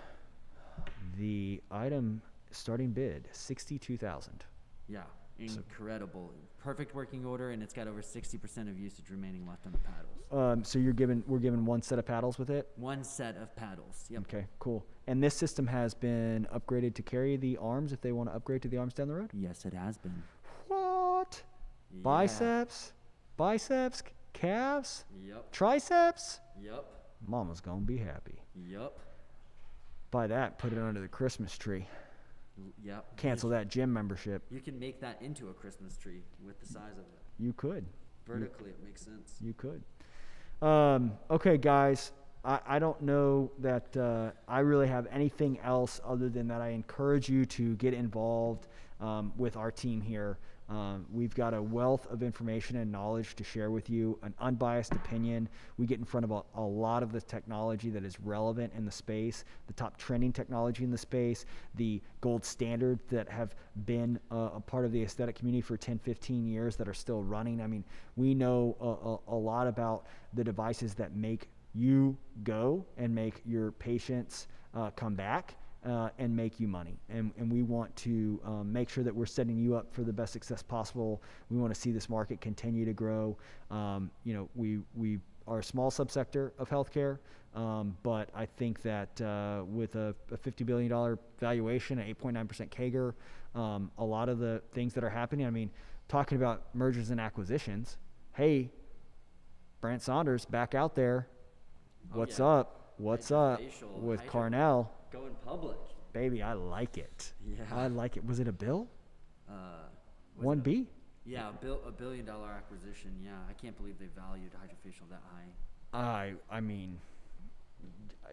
the item starting bid, 62,000. Yeah, incredible. Perfect working order, and it's got over 60% of usage remaining left on the paddles. So we're given one set of paddles with it? One set of paddles. Yep. Okay, cool. And this system has been upgraded to carry the arms if they want to upgrade to the arms down the road? Yes, it has been. What? Yeah. Biceps, calves, Yep. triceps? Yep. Mama's gonna be happy. Yep. Buy that, put it under the Christmas tree. Yep. Cancel that gym membership. You can make that into a Christmas tree with the size of it. You could. Vertically, it makes sense. You could. Okay, guys. I don't know that I really have anything else other than that I encourage you to get involved with our team here. We've got a wealth of information and knowledge to share with you, an unbiased opinion. We get in front of a lot of the technology that is relevant in the space, the top trending technology in the space, the gold standards that have been a part of the aesthetic community for 10, 15 years that are still running. I mean, we know a lot about the devices that make you go and make your patients come back. And make you money. And we want to make sure that we're setting you up for the best success possible. We want to see this market continue to grow. We are a small subsector of healthcare, but I think that with a $50 billion valuation, an 8.9% CAGR, a lot of the things that are happening, I mean, talking about mergers and acquisitions, hey, Brent Saunders back out there. What's up? What's up with Carnell? Going public. Baby, I like it. Yeah. I like it. Was it a bill? Was 1B? Yeah, $1 billion acquisition. Yeah, I can't believe they valued Hydrofacial that high. I mean,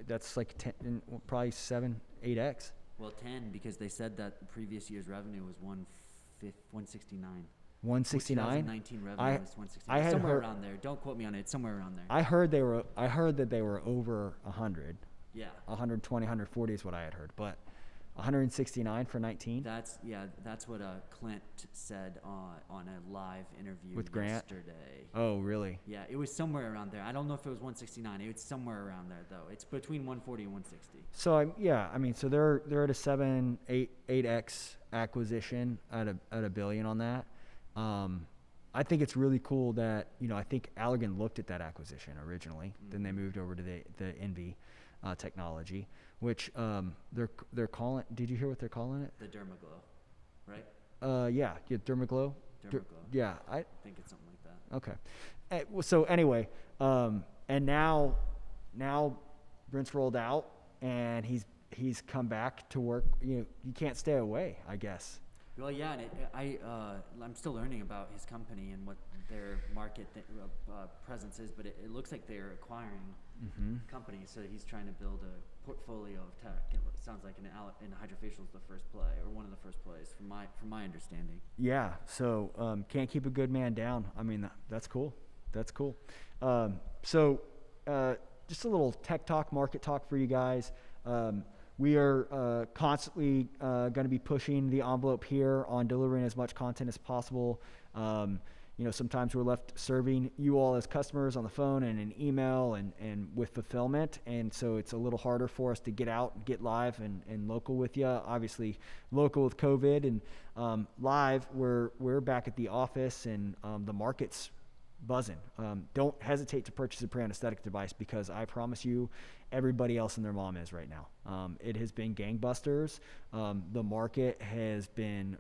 that's like 10, probably 7, 8x. Well, 10 because they said that the previous year's revenue was 169. 169. 2019 revenue I- was 169. I had somewhere heard- around there. Don't quote me on it. It's somewhere around there. I heard that they were over 100. Yeah. 120, 140 is what I had heard, but 169 for 19 That's what Clint said on a live interview with Grant. yesterday. Oh, really? Yeah, it was somewhere around there. I don't know if it was 169. It was somewhere around there though. It's between 140 and 160. So I mean, so they're at a 7, 8x acquisition at a billion on that. I think it's really cool that, I think Allergan looked at that acquisition originally. Then they moved over to the Envy technology, which they're calling. Did you hear what they're calling it? The Dermaglow, right? Yeah, Dermaglow. Dermaglow. Yeah, I think it's something like that. Okay. Well, so anyway, and now Brent's rolled out and he's come back to work. You can't stay away, I guess. Well, yeah, and I'm still learning about his company and what their market presence is, but it looks like they're acquiring companies. So he's trying to build a portfolio of tech. It sounds like in Hydrofacial is the first play or one of the first plays from my understanding. Yeah. So can't keep a good man down. I mean, that's cool. That's cool. So just a little tech talk, market talk for you guys. We are constantly going to be pushing the envelope here on delivering as much content as possible. Sometimes we're left serving you all as customers on the phone and an email and with fulfillment. And so it's a little harder for us to get out and get live and local with you. Obviously, local with COVID and live, we're back at the office and the market's buzzing. Don't hesitate to purchase a pre-anesthetic device because I promise you, everybody else and their mom is right now. It has been gangbusters. The market has been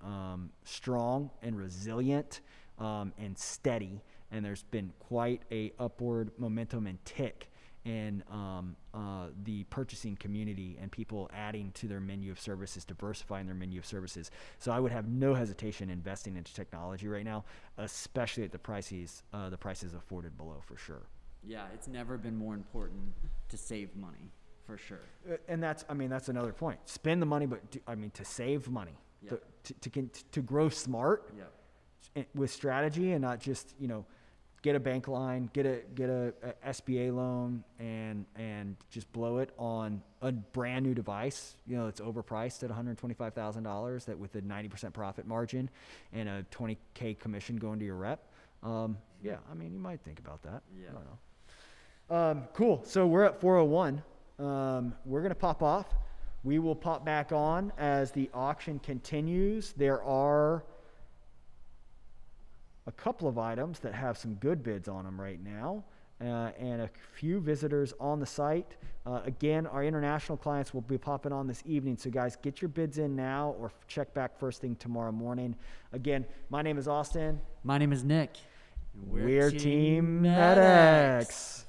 strong and resilient and steady, and there's been quite a upward momentum and tick in the purchasing community and people adding to their menu of services, diversifying their menu of services. So I would have no hesitation investing into technology right now, especially at the prices afforded below, for sure. Yeah, it's never been more important to save money, for sure. And that's another point. Spend the money, but to save money, Yeah. to grow smart Yeah. with strategy and not just get a bank line, get a SBA loan, and just blow it on a brand new device. It's overpriced at $125,000 that with a 90% profit margin and a $20K commission going to your rep. Yeah, you might think about that. Yeah. I don't know. Cool. So we're at 4:01. We're gonna pop off. We will pop back on as the auction continues. There are a couple of items that have some good bids on them right now, and a few visitors on the site. Again, our international clients will be popping on this evening, so guys, get your bids in now or check back first thing tomorrow morning. Again, my name is Austin. My name is Nick. We're Team MedX.